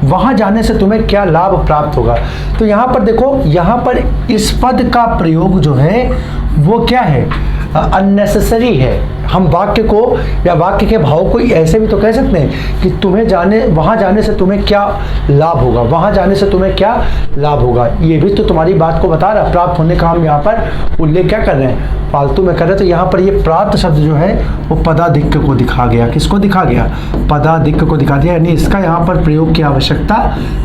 वहाँ जाने से तुम्हें क्या लाभ प्राप्त होगा, तो यहाँ पर देखो, यहाँ पर इस पद का प्रयोग जो है वो क्या है, अननेसेसरी है। हम वाक्य को या वाक्य के भाव को ऐसे भी तो कह सकते हैं कि वहाँ जाने से तुम्हें क्या लाभ होगा, वहाँ जाने से तुम्हें क्या लाभ होगा। ये भी तो तुम्हारी बात को बता रहा, प्राप्त होने का हम यहाँ पर उल्लेख क्या कर रहे हैं, फालतू में कर रहे हैं। तो यहाँ पर ये प्राप्त शब्द जो है वो पदाधिक्य को दिखा गया। किसको दिखा गया, पदाधिक्य को दिखा दिया, यानी इसका यहाँ पर प्रयोग की आवश्यकता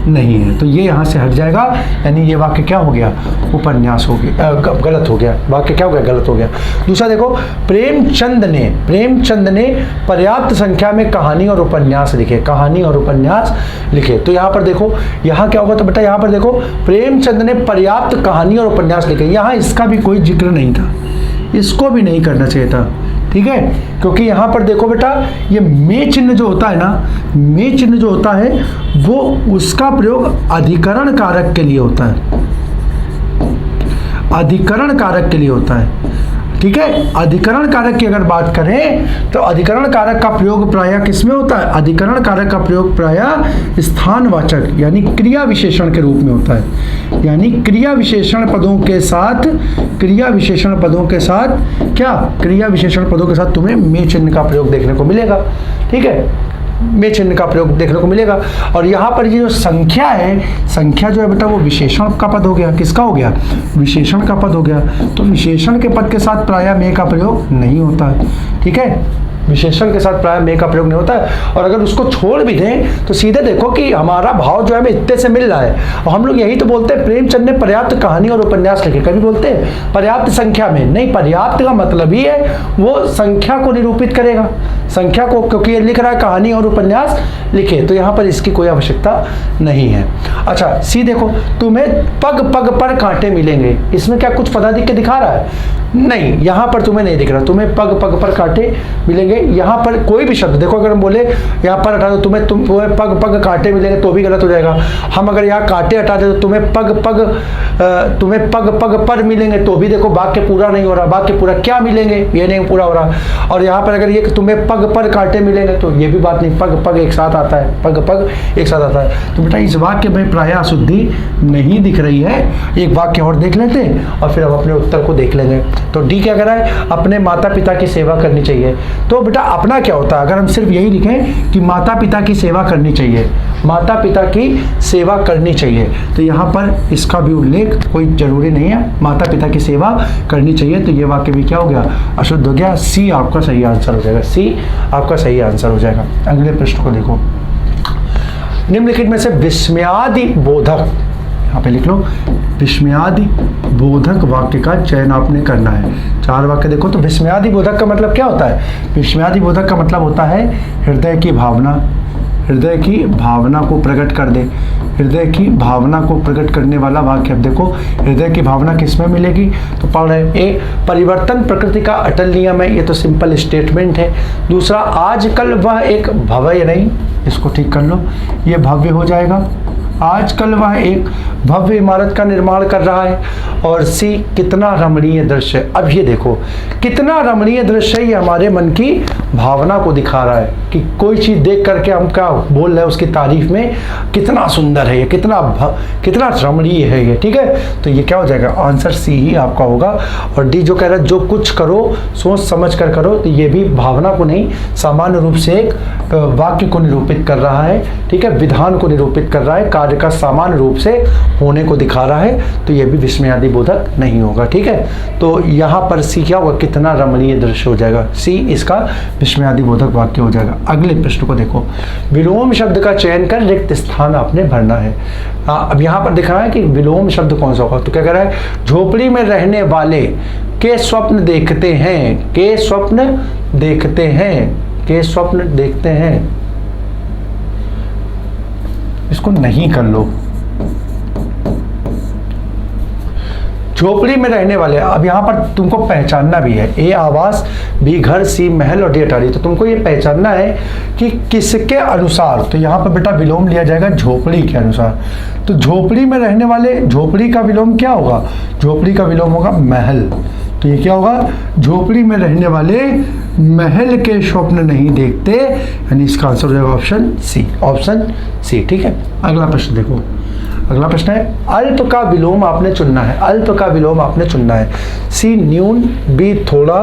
नहीं है। तो ये यहाँ से हट जाएगा, यानी ये वाक्य क्या हो गया, उपन्यास हो गया, गलत हो गया, वाक्य क्या हो गया, गलत हो गया। दूसरा देखो, प्रेमचंद ने पर्याप्त संख्या में कहानी और उपन्यास लिखे, कहानी और उपन्यास लिखे। तो यहाँ पर देखो, यहाँ क्या होगा, तो बेटा यहाँ पर देखो, प्रेमचंद ने पर्याप्त कहानी और उपन्यास लिखे। यहाँ इसका भी कोई जिक्र नहीं था, इसको भी नहीं करना चाहिए था, ठीक है, क्योंकि यहाँ पर देखो बेटा, ये में चिन्ह जो होता है ना, में चिन्ह जो होता है वो उसका प्रयोग अधिकरण कारक के लिए होता है, अधिकरण कारक के लिए होता है, ठीक है। अधिकरण कारक की अगर बात करें तो अधिकरण कारक का प्रयोग प्रायः किसमें होता है, अधिकरण कारक का प्रयोग प्रायः स्थानवाचक यानी क्रिया विशेषण के रूप में होता है, यानी क्रिया विशेषण पदों के साथ, क्रिया विशेषण पदों के साथ क्या, क्रिया विशेषण पदों के साथ तुम्हें में चिन्ह का प्रयोग देखने को मिलेगा, ठीक है, में चिन्ह का प्रयोग देखने को मिलेगा। और यहाँ पर ये जो संख्या है, संख्या जो है बेटा वो विशेषण का पद हो गया, किसका हो गया, विशेषण का पद हो गया। तो विशेषण के पद के साथ प्रायः में का प्रयोग नहीं होता है, ठीक है, विशेषण के साथ प्रायः में का प्रयोग नहीं होता है। और अगर उसको छोड़ भी दें तो सीधे देखो कि हमारा भाव जो है हमें इतने से मिल रहा है, और हम लोग यही तो बोलते हैं प्रेमचंद ने पर्याप्त कहानी और उपन्यास लिखे, कभी बोलते हैं पर्याप्त संख्या में नहीं, पर्याप्त का मतलब ही है वो संख्या को निरूपित करेगा, संख्या को, क्योंकि ये लिख रहा है कहानी और उपन्यास लिखे, तो यहाँ पर इसकी कोई आवश्यकता नहीं है। अच्छा, सी देखो, तुम्हें पग पग पर कांटे मिलेंगे, इसमें क्या कुछ पदाधिक के दिखा रहा है, नहीं, यहाँ पर तुम्हें नहीं दिख रहा, तुम्हें पग पग पर कांटे मिलेंगे। यहाँ पर कोई भी शब्द देखो, अगर हम बोले यहाँ पर हटा दो, तुम्हें पग पग कांटे मिलेंगे तो भी गलत हो जाएगा। हम अगर यहाँ कांटे हटा दे तो तुम्हें पग पग पर मिलेंगे तो भी देखो वाक्य पूरा नहीं हो रहा, वाक्य पूरा क्या मिलेंगे ये नहीं पूरा हो रहा। और यहाँ पर अगर ये तुम्हें पग पर कांटे मिलेंगे तो ये भी बात नहीं, पग पग एक साथ आता है, पग पग एक साथ आता है। तो बेटा इस वाक्य में प्रायः अशुद्धि नहीं दिख रही है। एक वाक्य और देख लेते हैं और फिर हम अपने उत्तर को देख लेंगे। तो डी क्या कह रहा है, अपने माता पिता की सेवा करनी चाहिए। तो बेटा अपना क्या होता है, अगर हम सिर्फ यही लिखें कि माता पिता की सेवा करनी चाहिए, माता पिता की सेवा करनी चाहिए, तो यहाँ पर इसका भी उल्लेख कोई जरूरी नहीं है, माता पिता की सेवा करनी चाहिए, तो ये वाक्य भी क्या हो गया, अशुद्ध हो गया। सी आपका सही आंसर हो जाएगा, सी आपका सही आंसर हो जाएगा। अगले प्रश्न को देखो, निम्नलिखित में से विस्मयादि बोधक, यहाँ पे लिख लो, विस्मयादि बोधक वाक्य का चयन आपने करना है। 4 वाक्य देखो, तो विस्मयादि बोधक का मतलब क्या होता है, विस्मयादि बोधक का मतलब होता है हृदय की भावना, हृदय की भावना को प्रकट कर दे, हृदय की भावना को प्रकट करने वाला वाक्य। अब देखो हृदय की भावना किस में मिलेगी, तो पढ़ रहे ए, परिवर्तन प्रकृति का अटल नियम है, ये तो सिंपल स्टेटमेंट है। दूसरा, आजकल वह एक भव्य नहीं, इसको ठीक कर लो, ये भव्य हो जाएगा, आजकल वह एक भव्य इमारत का निर्माण कर रहा है। और सी, कितना रमणीय दृश्य। अब ये देखो कितना रमणीय दृश्य, ये हमारे मन की भावना को दिखा रहा है कि कोई चीज़ देख करके हम क्या बोल रहे हैं उसकी तारीफ में, कितना सुंदर है ये, कितना रमणीय है ये, ठीक है। तो ये क्या हो जाएगा, आंसर सी ही आपका होगा। और डी जो कह रहा है जो कुछ करो सोच समझ कर करो, तो ये भी भावना को नहीं, सामान्य रूप से एक वाक्य को निरूपित कर रहा है, ठीक है, विधान को निरूपित कर रहा है, कार्य का सामान्य रूप से होने को दिखा रहा है, तो ये भी विस्मयादि बोधक नहीं होगा, ठीक है। तो यहाँ पर सी क्या होगा, कितना रमणीय दृश्य हो जाएगा, सी इसका विस्मयादि बोधक वाक्य हो जाएगा। अगले प्रश्न को देखो, विलोम शब्द का चयन कर रिक्त स्थान आपने भरना है। अब यहाँ पर दिख रहा है कि विलोम शब्द कौन सा होगा, तो क्या कह रहा है, झोपड़ी में रहने वाले के स्वप्न देखते हैं, के स्वप्न देखते हैं, के स्वप्न देखते हैं, इसको नहीं कर लो, झोपड़ी में रहने वाले। अब यहाँ पर तुमको पहचानना भी है, ए आवास, बी घर, सी महल और डी अटारी। तो तुमको ये पहचानना है कि किसके अनुसार, तो यहाँ पर बेटा विलोम लिया जाएगा झोपड़ी के अनुसार। तो झोपड़ी में रहने वाले, झोपड़ी का विलोम क्या होगा, झोपड़ी का विलोम होगा महल। तो ये क्या होगा, झोपड़ी में रहने वाले महल के स्वप्न नहीं देखते, यानी इसका आंसर हो जाएगा ऑप्शन सी, ऑप्शन सी, ठीक है। अगला प्रश्न देखो, अगला प्रश्न है, अल्प का विलोम आपने चुनना है, अल्प का विलोम आपने चुनना है। सी न्यून, बी थोड़ा,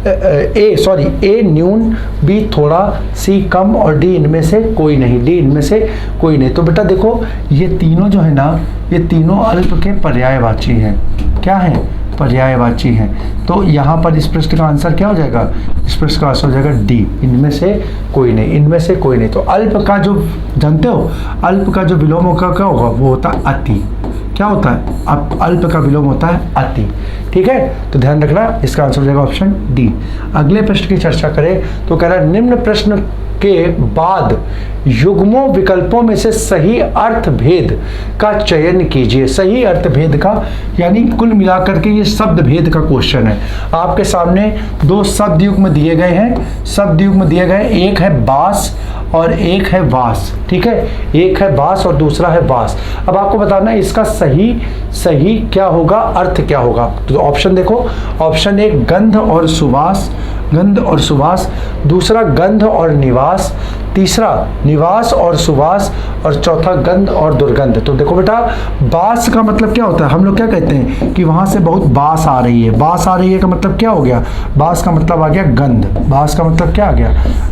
ए न्यून, बी थोड़ा, सी कम और डी इनमें से कोई नहीं, डी इनमें से कोई नहीं। तो बेटा देखो ये तीनों जो है ना, ये तीनों अल्प के पर्यायवाची हैं, क्या है, पर्यायवाची हैं। तो यहाँ पर इस प्रश्न का आंसर क्या हो जाएगा, इस प्रश्न का आंसर हो जाएगा डी, इनमें से कोई नहीं, इनमें से कोई नहीं। तो अल्प का जो जानते हो, अल्प का जो विलोम का क्या होगा, वो होता अति, क्या होता है, अब अल्प का विलोम होता है अति। ठीक है, तो ध्यान रखना, इसका आंसर हो जाएगा ऑप्शन डी। अगले प्रश्न की चर्चा करें तो कह रहा है निम्न प्रश्न के बाद युग्मों विकल्पों में से सही अर्थ भेद का चयन कीजिए। सही अर्थ भेद का यानी कुल मिलाकर के ये शब्द भेद का क्वेश्चन है। आपके सामने दो शब्द युग्म दिए गए हैं, शब्द युग्म दिए गए, एक है बास और एक है वास। ठीक है, एक है बास और दूसरा है वास। अब आपको बताना है इसका सही क्या होगा, अर्थ क्या होगा। तो ऑप्शन देखो, ऑप्शन एक गंध और सुवास, गंध और सुवास, दूसरा गंध और निवास, तीसरा निवास और सुवास, और चौथा गंध और दुर्गंध। तो देखो बेटा, बास का मतलब क्या होता है, हम लोग क्या कहते हैं कि वहां से बहुत बास आ रही है। बास आ रही है का मतलब क्या हो गया, बास का मतलब आ गया गंध, बास का मतलब क्या आ गया,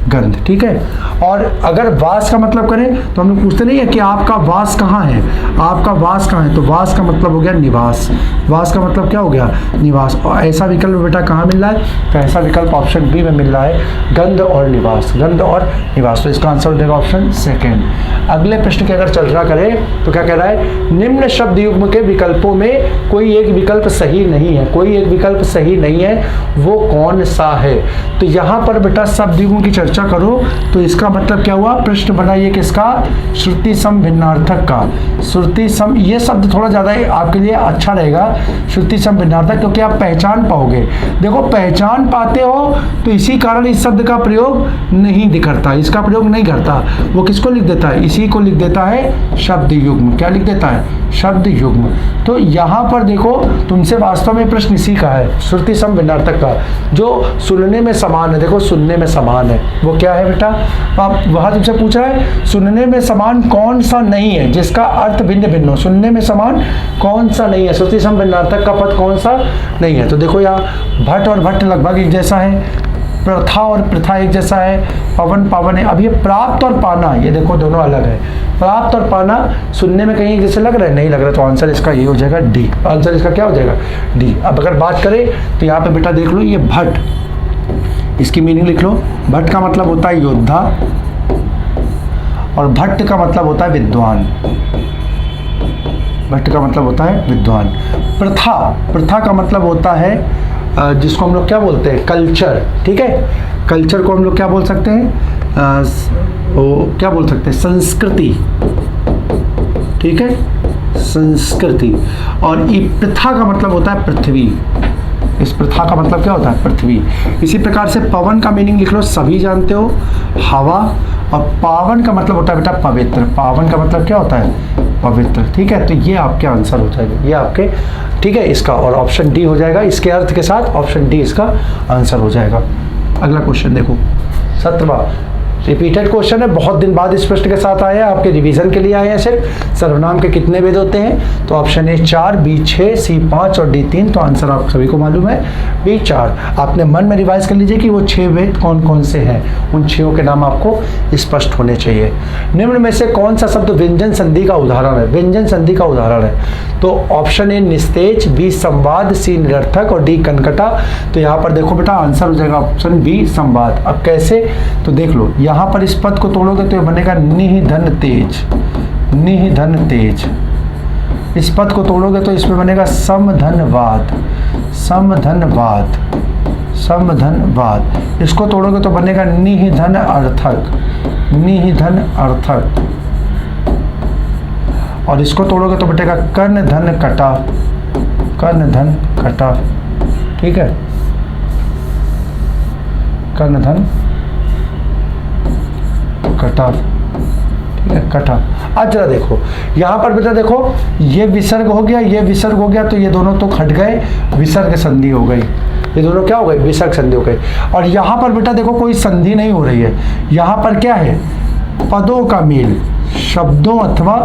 गंध। ठीक है, और अगर वास का मतलब करें तो हम लोग पूछते नहीं है कि आपका वास कहाँ है, आपका वास कहाँ है, तो वास का मतलब हो गया निवास, वास का मतलब क्या हो गया, निवास। और ऐसा विकल्प बेटा कहाँ मिल रहा है, तो ऐसा विकल्प ऑप्शन बी में मिल रहा है, गंध और निवास, गंध और निवास। तो इसका आंसर हो जाएगा ऑप्शन सेकेंड। अगले प्रश्न की अगर चर्चा करें तो क्या कह रहा है, निम्न शब्द युग्म के विकल्पों में कोई एक विकल्प सही नहीं है, कोई एक विकल्प सही नहीं है, वो कौन सा है। तो यहाँ पर बेटा शब्द युग्म की चर्चा करो तो इसका मतलब क्या हुआ, प्रश्न बनाइए किसका, श्रुति सम भिन्नार्थक का। श्रुति सम, ये शब्द थोड़ा ज़्यादा आपके लिए अच्छा रहेगा, श्रुति सम भिन्नार्थक, क्योंकि आप पहचान पाओगे। देखो पहचान पाते हो तो इसी कारण इस शब्द का प्रयोग नहीं करता, इसका प्रयोग नहीं करता, वो किसको लिख देता है, इसी को लिख देता है शब्द युग्म। क्या लिख देता है, शब्द युग्म। तो यहाँ पर देखो तुमसे वास्तव में प्रश्न इसी का है, श्रुति सम भिन्नार्थक का, जो सुनने में समान है। देखो सुनने में समान है, वो क्या है बेटा, आप वहाँ तुमसे पूछ रहा है सुनने में समान कौन सा नहीं है जिसका अर्थ भिन्न भिन्न हो, सुनने में समान कौन सा नहीं है, श्रुति सम भिन्नार्थक का पद कौन सा नहीं है। तो देखो यहाँ भट्ट और भट्ट लगभग एक जैसा है, प्रथा और प्रथा एक जैसा है, पवन पावन है। अब ये प्राप्त और पाना, ये देखो दोनों अलग है, प्राप्त और पाना सुनने में कहीं जैसे लग रहा है, नहीं लग रहा, तो आंसर इसका ये हो जाएगा डी। आंसर इसका क्या हो जाएगा, डी। अब अगर बात करें तो यहाँ पे बेटा देख लो, ये भट्ट, इसकी मीनिंग लिख लो। भट्ट का मतलब होता है योद्धा और भट्ट का मतलब होता है विद्वान, भट्ट का मतलब होता है विद्वान। प्रथा, प्रथा का मतलब होता है जिसको हम लोग क्या बोलते हैं, कल्चर। ठीक है, कल्चर को हम लोग क्या बोल सकते हैं, वो क्या बोल सकते हैं, संस्कृति। ठीक है, संस्कृति। और ये प्रथा का मतलब होता है पृथ्वी, इस प्रथा का मतलब क्या होता है, पृथ्वी। इसी प्रकार से पवन का मीनिंग लिख लो, सभी जानते हो, हवा। और पावन का मतलब होता है बेटा पवित्र, पावन का मतलब क्या होता है, पवित्र। ठीक है, तो ये आपके आंसर हो जाएगा, ये आपके, ठीक है, इसका, और ऑप्शन डी हो जाएगा इसके अर्थ के साथ, ऑप्शन डी इसका आंसर हो जाएगा। अगला क्वेश्चन देखो, 17वां रिपीटेड क्वेश्चन है, बहुत दिन बाद इस प्रश्न के साथ आया है, आपके रिवीजन के लिए आए हैं। सिर्फ सर्वनाम के कितने वेद होते हैं, तो ऑप्शन ए 4, बी 6, सी 5 और डी 3। तो आंसर आप सभी को मालूम है, बी 4। आपने मन में रिवाइज कर लीजिए कि वो 6 वेद कौन कौन से हैं, उन 6 के नाम आपको स्पष्ट होने चाहिए। निम्न में से कौन सा शब्द व्यंजन संधि का उदाहरण है, व्यंजन संधि का उदाहरण है। तो ऑप्शन ए निस्तेज, बी संवाद, सी निरर्थक और डी कनकटा। तो यहाँ पर देखो बेटा आंसर हो जाएगा ऑप्शन बी संवाद। अब कैसे, तो देख लो, यहाँ पर इस पद को तोड़ोगे तो ये बनेगा निधन तेज, निधन तेज। इस पद को तोड़ोगे तो इसमें बनेगा समधनवाद, समधनवाद, समधनवाद। इसको तोड़ोगे तो बनेगा निधन अर्थक, निधन अर्थक। और इसको तोड़ोगे तो बटेगा कर्ण धन कटा, कर्ण धन कटा। ठीक है, कर्ण धन कटा। ठीक है, कटा। आज जरा देखो यहाँ पर बेटा, देखो ये विसर्ग हो गया, ये विसर्ग हो गया, तो ये दोनों तो खट गए, विसर्ग संधि हो गई। ये दोनों क्या हो गए, विसर्ग संधि हो गई। और यहाँ पर बेटा देखो कोई संधि नहीं हो रही है, यहाँ पर क्या है, पदों का मेल, शब्दों अथवा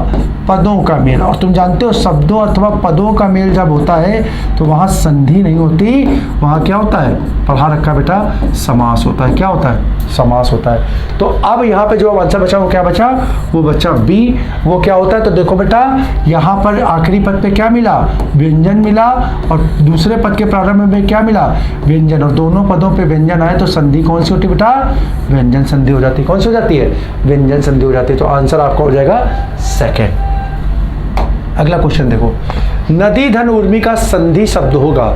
पदों का मेल। और तुम जानते हो शब्दों अथवा पदों का मेल जब होता है तो वहाँ संधि नहीं होती, वहाँ क्या होता है, पढ़ा रखा बेटा, समास होता है। क्या होता है, समास होता है। तो अब यहाँ पे जो आंसर बचा वो क्या बचा, वो बचा बी। वो क्या होता है, तो देखो बेटा यहाँ पर आखिरी पद पे क्या मिला, व्यंजन मिला, और दूसरे पद के प्रारंभ में क्या मिला, व्यंजन। और दोनों पदों पे व्यंजन आए तो संधि कौन सी होती है बेटा, व्यंजन संधि हो जाती है। कौन सी हो जाती है, व्यंजन संधि हो जाती है। तो आंसर आपका हो जाएगा सेकेंड। अगला क्वेश्चन देखो, नदी धन उर्मी का संधि शब्द होगा।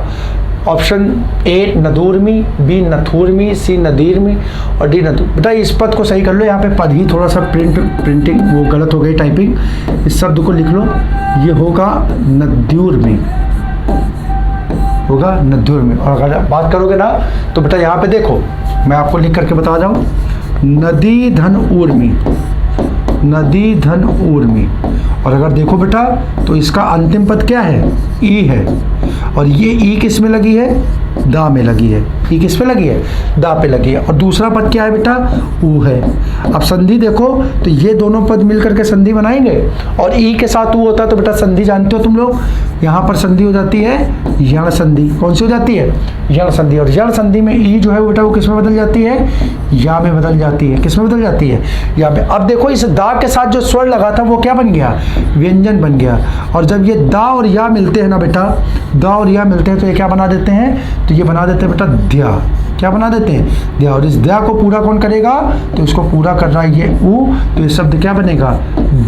ऑप्शन ए नदूर्मी, बी नथुर्मी, सी नदीर्मी और डी नदू। बेटा इस पद को सही कर लो, यहाँ पे पद ही थोड़ा सा प्रिंटिंग वो गलत हो गई, टाइपिंग। इस शब्द को लिख लो, ये होगा नद्युर्मी, होगा नद्युर्मी। और अगर बात करोगे ना तो बेटा यहाँ पे देखो, मैं आपको लिख करके बता जाऊँ, नदी धन उर्मी, नदी धन उर्मी। और अगर देखो बेटा तो इसका अंतिम पद क्या है, ई है, और ये ई किस में लगी है, दा में लगी है। ई किस पे लगी है, दा पे लगी है। और दूसरा पद क्या है बेटा, ऊ है। अब संधि देखो तो ये दोनों पद मिलकर के संधि बनाएंगे, और ई के साथ ऊ होता है तो बेटा संधि जानते हो तुम लोग, यहाँ पर संधि हो जाती है यण संधि। कौन सी हो जाती है, यण संधि। और यण संधि में ई जो है बेटा वो किस में बदल जाती है, या में बदल जाती है। किस में बदल जाती है, या में। अब देखो इस दा के साथ जो स्वर लगा था वो क्या बन गया, व्यंजन बन गया। और जब ये दा और या मिलते हैं ना बेटा, दा और या मिलते हैं तो ये क्या बना देते हैं, तो ये बना देते हैं बेटा द्या। क्या बना देते हैं, द्या। और इस द्या को पूरा कौन करेगा, तो इसको पूरा कर रहा है ये ऊ, तो ये शब्द क्या बनेगा,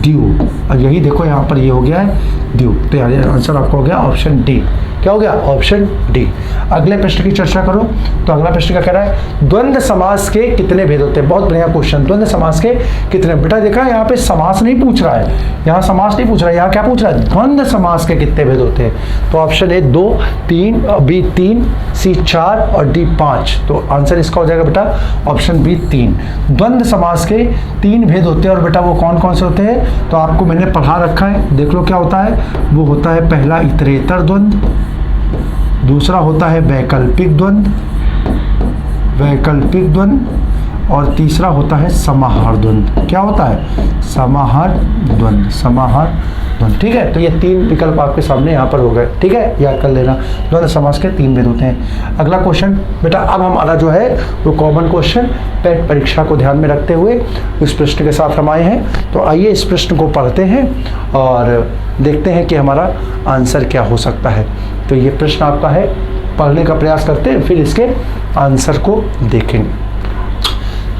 द्यू। और यही देखो यहाँ पर ये हो गया है द्यू। तो यार आंसर आपको हो गया ऑप्शन डी। क्या हो गया, ऑप्शन डी। अगले प्रश्न की चर्चा करो। तो अगला प्रश्न क्या कह रहा है, द्वंद्व समास के कितने भेद होते हैं। बहुत बढ़िया क्वेश्चन, द्वंद्व समास के कितने। बेटा देखा यहाँ पे समास नहीं पूछ रहा है, यहाँ समास नहीं पूछ रहा है, यहाँ क्या पूछ रहा है, द्वंद्व समास के कितने भेद होते हैं। तो ऑप्शन ए 2, 3, बी 3, सी 4 और डी 5। तो आंसर इसका हो जाएगा बेटा ऑप्शन बी 3। द्वंद्व समास के 3 भेद होते हैं। और बेटा वो कौन कौन से होते हैं, तो आपको मैंने पढ़ा रखा है, देख लो क्या होता है। वो होता है पहला इतरेतर द्वंद्व, दूसरा होता है वैकल्पिक द्वंद्व, वैकल्पिक द्वंद्व, और तीसरा होता है समाहार द्वंद्व। क्या होता है, समाहार द्वंद्व, समाहार द्वंद्व। ठीक है, तो ये 3 विकल्प आपके सामने यहाँ पर हो गए। ठीक है, याद कर लेना, द्वंद्व समास के 3 भेद होते हैं। अगला क्वेश्चन बेटा, अब हमारा जो है वो कॉमन क्वेश्चन पेट परीक्षा को ध्यान में रखते हुए इस प्रश्न के साथ हम आए हैं। तो आइए इस प्रश्न को पढ़ते हैं और देखते हैं कि हमारा आंसर क्या हो सकता है। तो ये प्रश्न आपका है, पढ़ने का प्रयास करते हैं, फिर इसके आंसर को देखेंगे।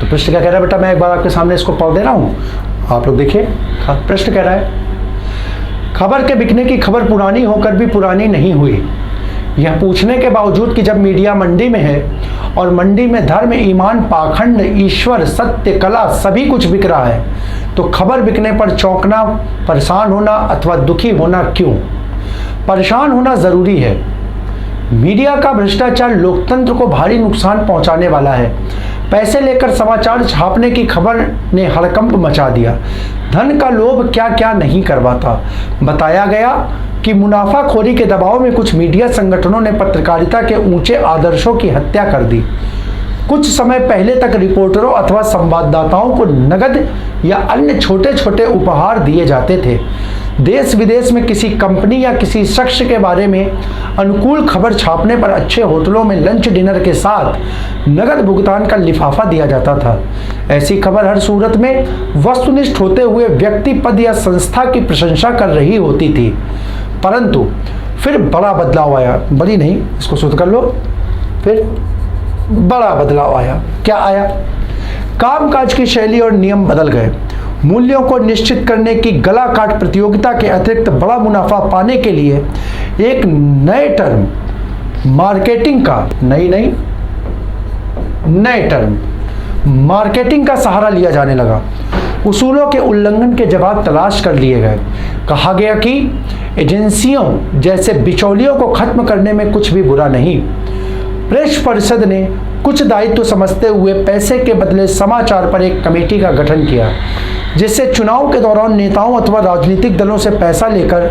तो प्रश्न क्या कह रहा है बेटा, मैं एक बार आपके सामने इसको पढ़ दे रहा हूँ, आप लोग देखिए। प्रश्न कह रहा है, खबर के बिकने की खबर पुरानी होकर भी पुरानी नहीं हुई। यह पूछने के बावजूद कि जब मीडिया मंडी में है और मंडी में धर्म, ईमान, पाखंड, ईश्वर, सत्य, कला सभी कुछ बिक रहा है, तो खबर बिकने पर चौंकना, परेशान होना अथवा दुखी होना क्यों। परेशान होना जरूरी है। मीडिया का भ्रष्टाचार लोकतंत्र को भारी नुकसान पहुंचाने वाला है। पैसे लेकर समाचार छापने की खबर ने हड़कंप मचा दिया। धन का लोभ क्या क्या नहीं करवाता। बताया गया कि मुनाफाखोरी के दबाव में कुछ मीडिया संगठनों ने पत्रकारिता के ऊंचे आदर्शों की हत्या कर दी। कुछ समय पहले तक रिपोर्टरों अथवा संवाददाताओं को नगद या अन्य छोटे छोटे उपहार दिए जाते थे। देश विदेश में किसी कंपनी या किसी शख्स के बारे में अनुकूल खबर छापने पर अच्छे होटलों में लंच डिनर के साथ नगद भुगतान का लिफाफा दिया जाता था। ऐसी खबर हर सूरत में वस्तुनिष्ठ होते हुए व्यक्ति, पद या संस्था की प्रशंसा कर रही होती थी। परंतु फिर बड़ा बदलाव आया, बड़ी नहीं, इसको शुद्ध कर लो। फिर बड़ा बदलाव आया। क्या आया, कामकाज की शैली और नियम बदल गए। मूल्यों को निश्चित करने की गला काट प्रतियोगिता के अतिरिक्त बड़ा मुनाफा पाने के लिए एक नए टर्म मार्केटिंग का, नए टर्म मार्केटिंग का सहारा लिया जाने लगा। उसूलों के उल्लंघन के जवाब तलाश कर लिए गए। कहा गया कि एजेंसियों जैसे बिचौलियों को खत्म करने में कुछ भी बुरा नहीं। प्रेस परिषद ने कुछ दायित्व समझते हुए पैसे के बदले समाचार पर एक कमेटी का गठन किया, जिससे चुनाव के दौरान नेताओं अथवा राजनीतिक दलों से पैसा लेकर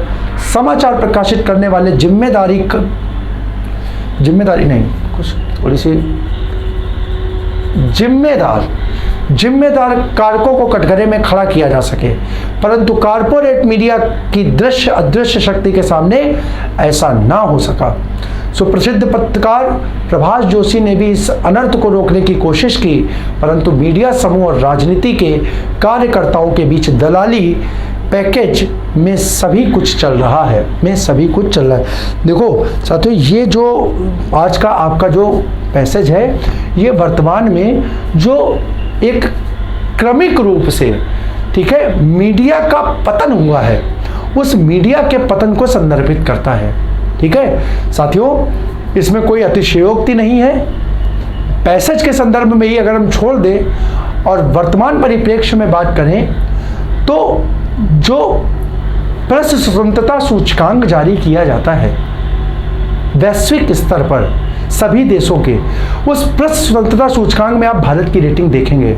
समाचार प्रकाशित करने वाले जिम्मेदार कारकों को कटघरे में खड़ा किया जा सके। परंतु कारपोरेट मीडिया की दृश्य अदृश्य शक्ति के सामने ऐसा ना हो सका। सुप्रसिद्ध पत्रकार प्रभाष जोशी ने भी इस अनर्थ को रोकने की कोशिश की, परंतु मीडिया समूह और राजनीति के कार्यकर्ताओं के बीच दलाली पैकेज में सभी कुछ चल रहा है, देखो साथियों, ये जो आज का आपका जो पैसेज है, ये वर्तमान में जो एक क्रमिक रूप से, ठीक है, मीडिया का पतन हुआ है उस मीडिया के पतन को संदर्भित करता है। ठीक है साथियों, इसमें कोई अतिशयोक्ति नहीं है। पैसेज के संदर्भ में ही अगर हम छोड़ दें और वर्तमान परिप्रेक्ष्य में बात करें तो जो प्रेस स्वतंत्रता सूचकांक जारी किया जाता है वैश्विक स्तर पर सभी देशों के, उस प्रेस स्वतंत्रता सूचकांक में आप भारत की रेटिंग देखेंगे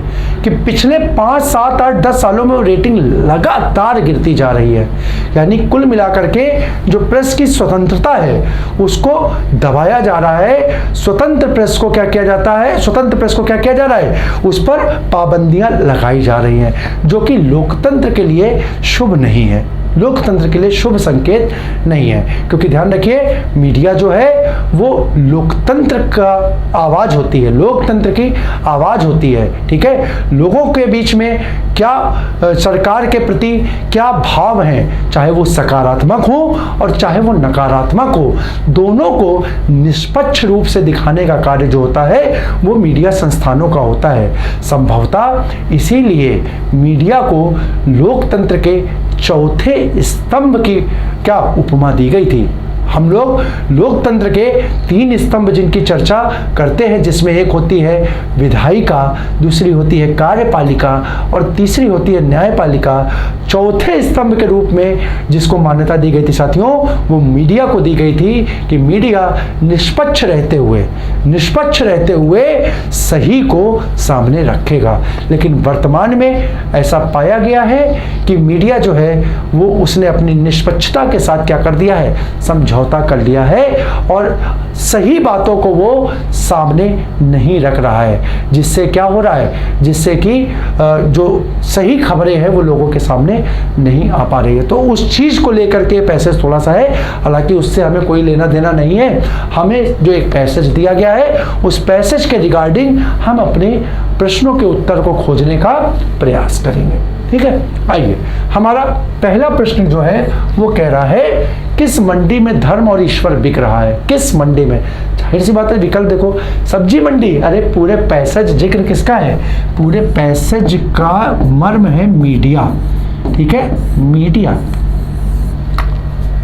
कि पिछले 5, 7, 8, 10 सालों में वो रेटिंग लगातार गिरती जा रही है। यानी कुल मिलाकर के जो प्रेस की स्वतंत्रता है उसको दबाया जा रहा है। स्वतंत्र प्रेस को क्या किया जाता है, स्वतंत्र प्रेस को क्या किया जा रहा है, उस पर पाबंदियां लगाई जा रही हैं, जो कि लोकतंत्र के लिए शुभ नहीं है, लोकतंत्र के लिए शुभ संकेत नहीं है। क्योंकि ध्यान रखिए, मीडिया जो है वो लोकतंत्र का आवाज होती है, लोकतंत्र की आवाज होती है। ठीक है, लोगों के बीच में क्या सरकार के प्रति क्या भाव हैं, चाहे वो सकारात्मक हो और चाहे वो नकारात्मक हो, दोनों को निष्पक्ष रूप से दिखाने का कार्य जो होता है वो मीडिया संस्थानों का होता है। संभवतः इसीलिए मीडिया को लोकतंत्र के चौथे स्तंभ की क्या उपमा दी गई थी। हम लोग लोकतंत्र के 3 स्तंभ जिनकी चर्चा करते हैं, जिसमें एक होती है विधायिका, दूसरी होती है कार्यपालिका और तीसरी होती है न्यायपालिका। चौथे स्तंभ के रूप में जिसको मान्यता दी गई थी साथियों, वो मीडिया को दी गई थी कि मीडिया निष्पक्ष रहते हुए सही को सामने रखेगा। लेकिन वर्तमान में ऐसा पाया गया है कि मीडिया जो है वो उसने अपनी निष्पक्षता के साथ क्या कर दिया है, समझौता कर लिया है और सही बातों को वो सामने नहीं रख रहा है, जिससे क्या हो रहा है, जिससे कि जो सही खबरें हैं वो लोगों के सामने नहीं आ पा रही है। तो उस चीज को लेकर के पैसेज थोड़ा सा है, हालांकि उससे हमें कोई लेना देना नहीं है। हमें जो एक पैसेज दिया गया है उस पैसेज के रिगार्डिंग हम अपने प्रश्नों के उत्तर को खोजने का प्रयास करेंगे। ठीक है, आइए, हमारा पहला प्रश्न जो है वो कह रहा है किस मंडी में धर्म और ईश्वर बिक रहा है। किस मंडी में, जाहिर सी बात है विकल्प देखो, सब्जी मंडी। अरे पूरे पैसेज जिक्र किसका है, पूरे पैसेज का मर्म है मीडिया। ठीक है, मीडिया।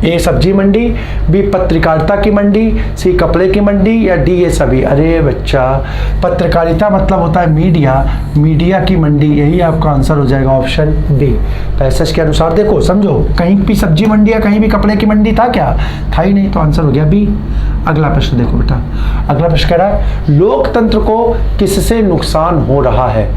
ए सब्जी मंडी, बी पत्रकारिता की मंडी, सी कपड़े की मंडी या डी ये सभी। अरे बच्चा, पत्रकारिता मतलब होता है मीडिया, मीडिया की मंडी, यही आपका आंसर हो जाएगा ऑप्शन डी। पैसेज के अनुसार देखो, समझो, कहीं भी सब्जी मंडी या कहीं भी कपड़े की मंडी था क्या, था ही नहीं, तो आंसर हो गया बी। अगला प्रश्न देखो बेटा, अगला प्रश्न कह रहा है लोकतंत्र को किससे नुकसान हो रहा है।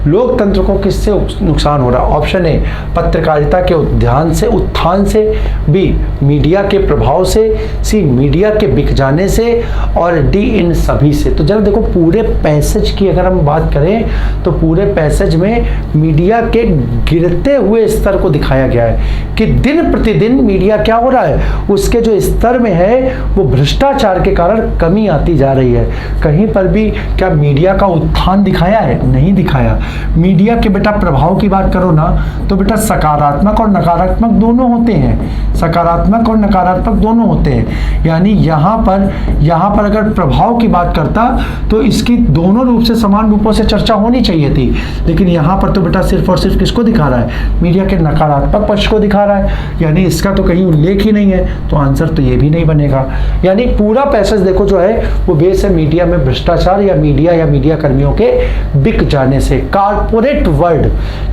लोकतंत्र को किससे नुकसान हो रहा है। ऑप्शन ए पत्रकारिता के उत्थान से, बी मीडिया के प्रभाव से, सी मीडिया के बिक जाने से और डी इन सभी से। तो जरा देखो, पूरे पैसेज की अगर हम बात करें तो पूरे पैसेज में मीडिया के गिरते हुए स्तर को दिखाया गया है कि दिन प्रतिदिन मीडिया क्या हो रहा है, उसके जो स्तर में है वो भ्रष्टाचार के कारण कमी आती जा रही है। कहीं पर भी क्या मीडिया का उत्थान दिखाया है, नहीं दिखाया। मीडिया के बेटा प्रभाव की बात करो ना तो बेटा सकारात्मक और नकारात्मक दोनों होते हैं, सकारात्मक और नकारात्मक दोनों होते हैं। यानी यहाँ पर अगर प्रभाव की बात करता तो इसकी दोनों रूप से समान रूपों से चर्चा होनी चाहिए थी, लेकिन यहाँ पर तो बेटा सिर्फ और सिर्फ किसको दिखा रहा है, मीडिया के नकारात्मक पक्ष को दिखा रहा है। यानी इसका तो कहीं उल्लेख ही नहीं है, तो आंसर तो ये भी नहीं बनेगा। यानी पूरा पैसेज देखो जो है वो बेस है मीडिया में भ्रष्टाचार या मीडिया कर्मियों के बिक जाने से, कारपोरेट वर्ल्ड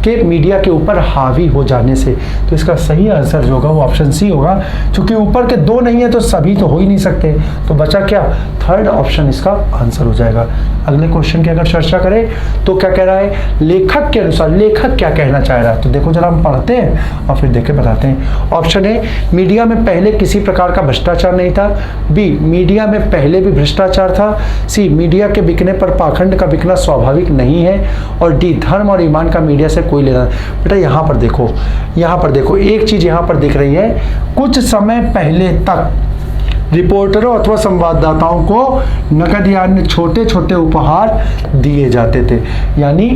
के मीडिया के ऊपर हावी हो जाने से। तो इसका सही आंसर जो होगा वो ऑप्शन सी होगा। चूंकि ऊपर के 2 नहीं है तो सभी तो हो ही नहीं सकते, तो बचा क्या, थर्ड ऑप्शन इसका आंसर हो जाएगा। अगले क्वेश्चन की अगर चर्चा करें तो क्या कह रहा है, लेखक के अनुसार लेखक क्या कहना चाह रहा है। तो देखो जरा हम पढ़ते हैं और फिर देख के बताते हैं। ऑप्शन ए मीडिया में पहले किसी प्रकार का भ्रष्टाचार नहीं था, बी मीडिया में पहले भी भ्रष्टाचार था, सी मीडिया के बिकने पर पाखंड का बिकना स्वाभाविक नहीं है और डी धर्म और ईमान का मीडिया से कोई लेना। बेटा यहाँ पर देखो एक चीज यहाँ पर दिख रही है, कुछ समय पहले तक रिपोर्टरों अथवा संवाददाताओं को नकद या अन्य छोटे छोटे उपहार दिए जाते थे। यानी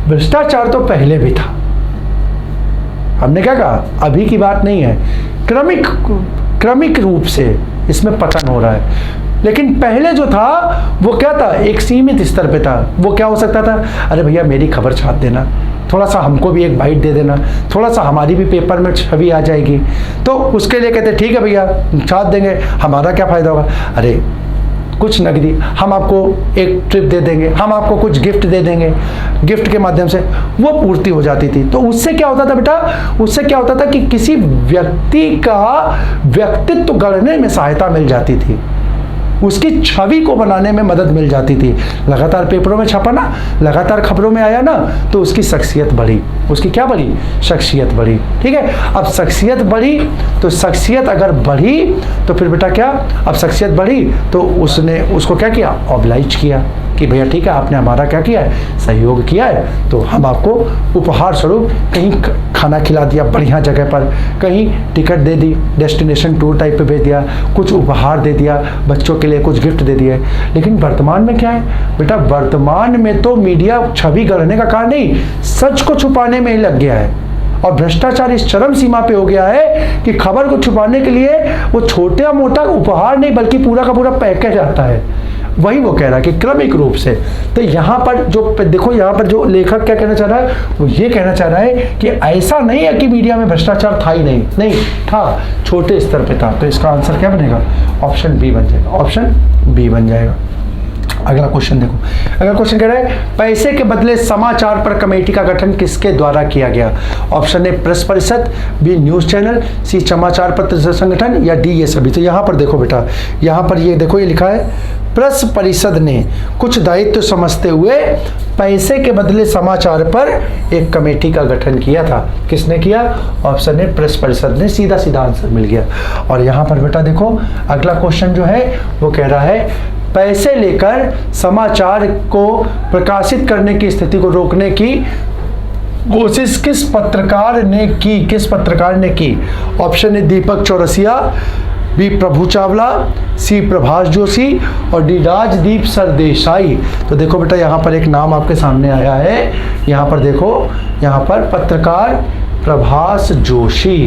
भ्रष्टाचार तो पहले भी था, हमने क्या कहा, अभी की बात नहीं है, क्रमिक रूप से इसमें पतन हो रहा है। लेकिन पहले जो था वो क्या था, एक सीमित स्तर पे था। वो क्या हो सकता था, अरे भैया मेरी खबर छाप देना, थोड़ा सा हमको भी एक बाइट दे देना, थोड़ा सा हमारी भी पेपर में छवि आ जाएगी। तो उसके लिए कहते ठीक है भैया साथ देंगे, हमारा क्या फ़ायदा होगा, अरे कुछ नकदी हम आपको एक ट्रिप दे देंगे, हम आपको कुछ गिफ्ट दे देंगे, गिफ्ट के माध्यम से वो पूर्ति हो जाती थी। तो उससे क्या होता था बेटा, उससे क्या होता था कि किसी व्यक्ति का व्यक्तित्व गढ़ने में सहायता मिल जाती थी, उसकी छवि को बनाने में मदद मिल जाती थी। लगातार पेपरों में छपा ना, लगातार खबरों में आया ना, तो उसकी शख्सियत बढ़ी। उसकी क्या बढ़ी, शख्सियत बढ़ी। ठीक है, अब शख्सियत बढ़ी, तो शख्सियत अगर बढ़ी तो फिर बेटा क्या, अब शख्सियत बढ़ी तो उसने उसको क्या किया, ऑब्लाइज किया कि भैया ठीक है आपने हमारा क्या किया है, सहयोग किया है, तो हम आपको उपहार स्वरूप कहीं खाना खिला दिया बढ़िया जगह पर, कहीं टिकट दे दी, डेस्टिनेशन टूर टाइप पे भेज दिया, कुछ उपहार दे दिया, बच्चों के लिए कुछ गिफ्ट दे दिए। लेकिन वर्तमान में क्या है बेटा, वर्तमान में तो मीडिया छवि गढ़ने का कारण नहीं, सच को छुपाने में ही लग गया है। और भ्रष्टाचार इस चरम सीमा पे हो गया है कि खबर को छुपाने के लिए वो छोटा मोटा उपहार नहीं बल्कि पूरा का पूरा पैकेज आता है। वही वो कह रहा है कि क्रमिक रूप से। तो यहाँ पर जो देखो, यहाँ पर जो लेखक क्या कहना चाह रहा है, वो ये कहना चाह रहा है कि ऐसा नहीं है कि मीडिया में भ्रष्टाचार था ही नहीं, नहीं था, छोटे स्तर पे था। तो इसका आंसर क्या बनेगा, ऑप्शन बी बन जाएगा, ऑप्शन बी बन जाएगा। अगला क्वेश्चन देखो, अगला क्वेश्चन कह रहा है पैसे के बदले समाचार पर कमेटी का गठन किसके द्वारा किया गया। ऑप्शन ए प्रेस परिषद, बी न्यूज चैनल, सी समाचार पत्र संगठन, या डी ये सभी। तो यहाँ पर देखो बेटा, यहाँ पर ये देखो, ये लिखा है प्रेस परिषद ने कुछ दायित्व समझते हुए पैसे के बदले समाचार पर एक कमेटी का गठन किया था। किसने किया, ऑप्शन ए प्रेस परिषद ने, सीधा सीधा आंसर मिल गया। और यहाँ पर बेटा देखो अगला क्वेश्चन जो है वो कह रहा है पैसे लेकर समाचार को प्रकाशित करने की स्थिति को रोकने की कोशिश किस पत्रकार ने की, किस पत्रकार ने की। Option A Deepak Chaurasia, B Prabhu Chawla, C Prabhash Joshi, और डी राजदीप सरदेसाई। तो देखो बेटा यहाँ पर एक नाम आपके सामने आया है, यहाँ पर देखो, यहाँ पर पत्रकार प्रभाष जोशी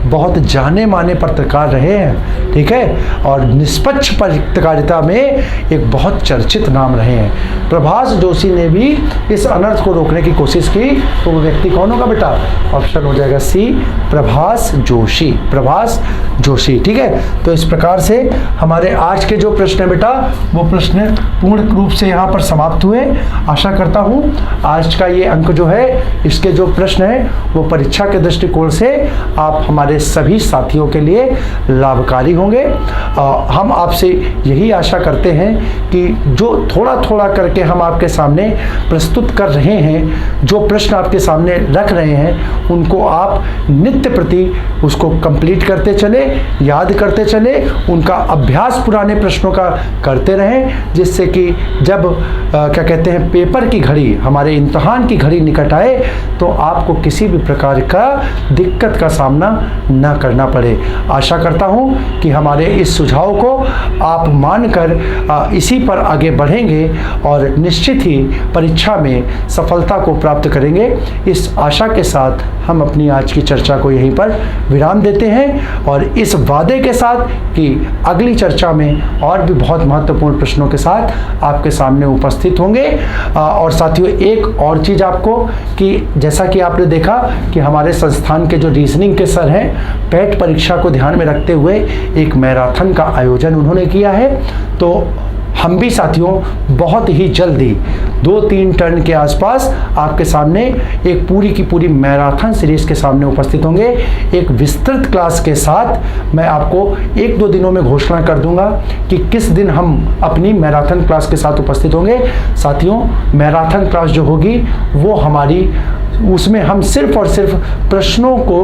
बहुत जाने माने पत्रकार रहे हैं, ठीक है, और निष्पक्ष पत्रकारिता में एक बहुत चर्चित नाम रहे हैं। प्रभाष जोशी ने भी इस अनर्थ को रोकने की कोशिश की। तो वो व्यक्ति कौन होगा बेटा, ऑप्शन हो जाएगा सी प्रभाष जोशी, प्रभाष जोशी। ठीक है, तो इस प्रकार से हमारे आज के जो प्रश्न है बेटा वो प्रश्न पूर्ण रूप से यहाँ पर समाप्त हुए। आशा करता हूँ आज का ये अंक जो है, इसके जो प्रश्न है वो परीक्षा के दृष्टिकोण से आप हमारे सभी साथियों के लिए लाभकारी होंगे। हम आपसे यही आशा करते हैं कि जो थोड़ा थोड़ा करके हम आपके सामने प्रस्तुत कर रहे हैं, जो प्रश्न आपके सामने रख रहे हैं, उनको आप नित्य प्रति उसको कंप्लीट करते चले, याद करते चले, उनका अभ्यास पुराने प्रश्नों का करते रहें, जिससे कि जब क्या कहते हैं पेपर की घड़ी, हमारे इम्तहान की घड़ी निकट आए तो आपको किसी भी प्रकार का दिक्कत का सामना ना करना पड़े। आशा करता हूँ कि हमारे इस सुझाव को आप मानकर इसी पर आगे बढ़ेंगे और निश्चित ही परीक्षा में सफलता को प्राप्त करेंगे। इस आशा के साथ हम अपनी आज की चर्चा को यहीं पर विराम देते हैं और इस वादे के साथ कि अगली चर्चा में और भी बहुत महत्वपूर्ण प्रश्नों के साथ आपके सामने उपस्थित होंगे। और साथियों एक और चीज़ आपको, कि जैसा कि आपने देखा कि हमारे संस्थान के जो रीजनिंग के सर हैं, पेट परीक्षा को ध्यान में रखते हुए एक मैराथन का आयोजन उन्होंने किया है। तो हम भी साथियों बहुत ही जल्दी 2-3 टर्न के आसपास आपके सामने एक पूरी की पूरी मैराथन सीरीज के सामने उपस्थित होंगे। एक विस्तृत क्लास के साथ मैं आपको 1-2 दिनों में घोषणा कर दूंगा कि किस दिन हम अपनी मैराथन क्लास के साथ उपस्थित होंगे। साथियों मैराथन क्लास जो होगी वो हमारी, उसमें हम सिर्फ और सिर्फ प्रश्नों को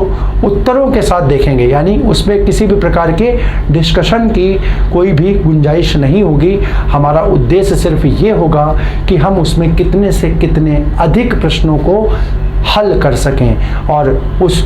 उत्तरों के साथ देखेंगे, यानी उसमें किसी भी प्रकार के डिस्कशन की कोई भी गुंजाइश नहीं होगी। हमारा उद्देश्य सिर्फ ये होगा कि हम उसमें कितने से कितने अधिक प्रश्नों को हल कर सकें और उस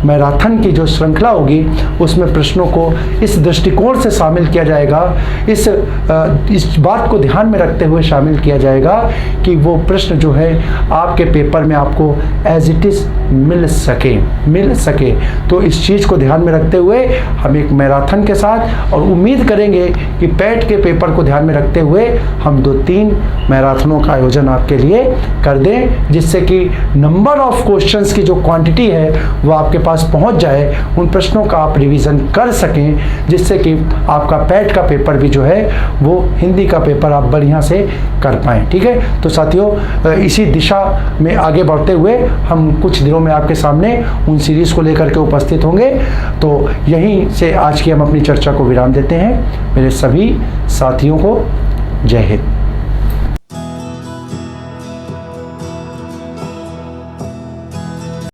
मैराथन की जो श्रृंखला होगी उसमें प्रश्नों को इस दृष्टिकोण से शामिल किया जाएगा, इस बात को ध्यान में रखते हुए शामिल किया जाएगा कि वो प्रश्न जो है आपके पेपर में आपको एज इट इज़ मिल सके। तो इस चीज़ को ध्यान में रखते हुए हम एक मैराथन के साथ, और उम्मीद करेंगे कि पैट के पेपर को ध्यान में रखते हुए हम 2-3 मैराथनों का आयोजन आपके लिए कर दें, जिससे कि नंबर ऑफ क्वेश्चंस की जो क्वांटिटी है वो आपके पास पहुंच जाए, उन प्रश्नों का आप रिवीजन कर सकें, जिससे कि आपका पैट का पेपर भी जो है वो हिंदी का पेपर आप बढ़िया से कर पाएँ। ठीक है, तो साथियों इसी दिशा में आगे बढ़ते हुए हम कुछ दिनों में आपके सामने उन सीरीज़ को लेकर के उपस्थित होंगे। तो यहीं से आज की हम अपनी चर्चा को विराम देते हैं। मेरे सभी साथियों को जय हिंद।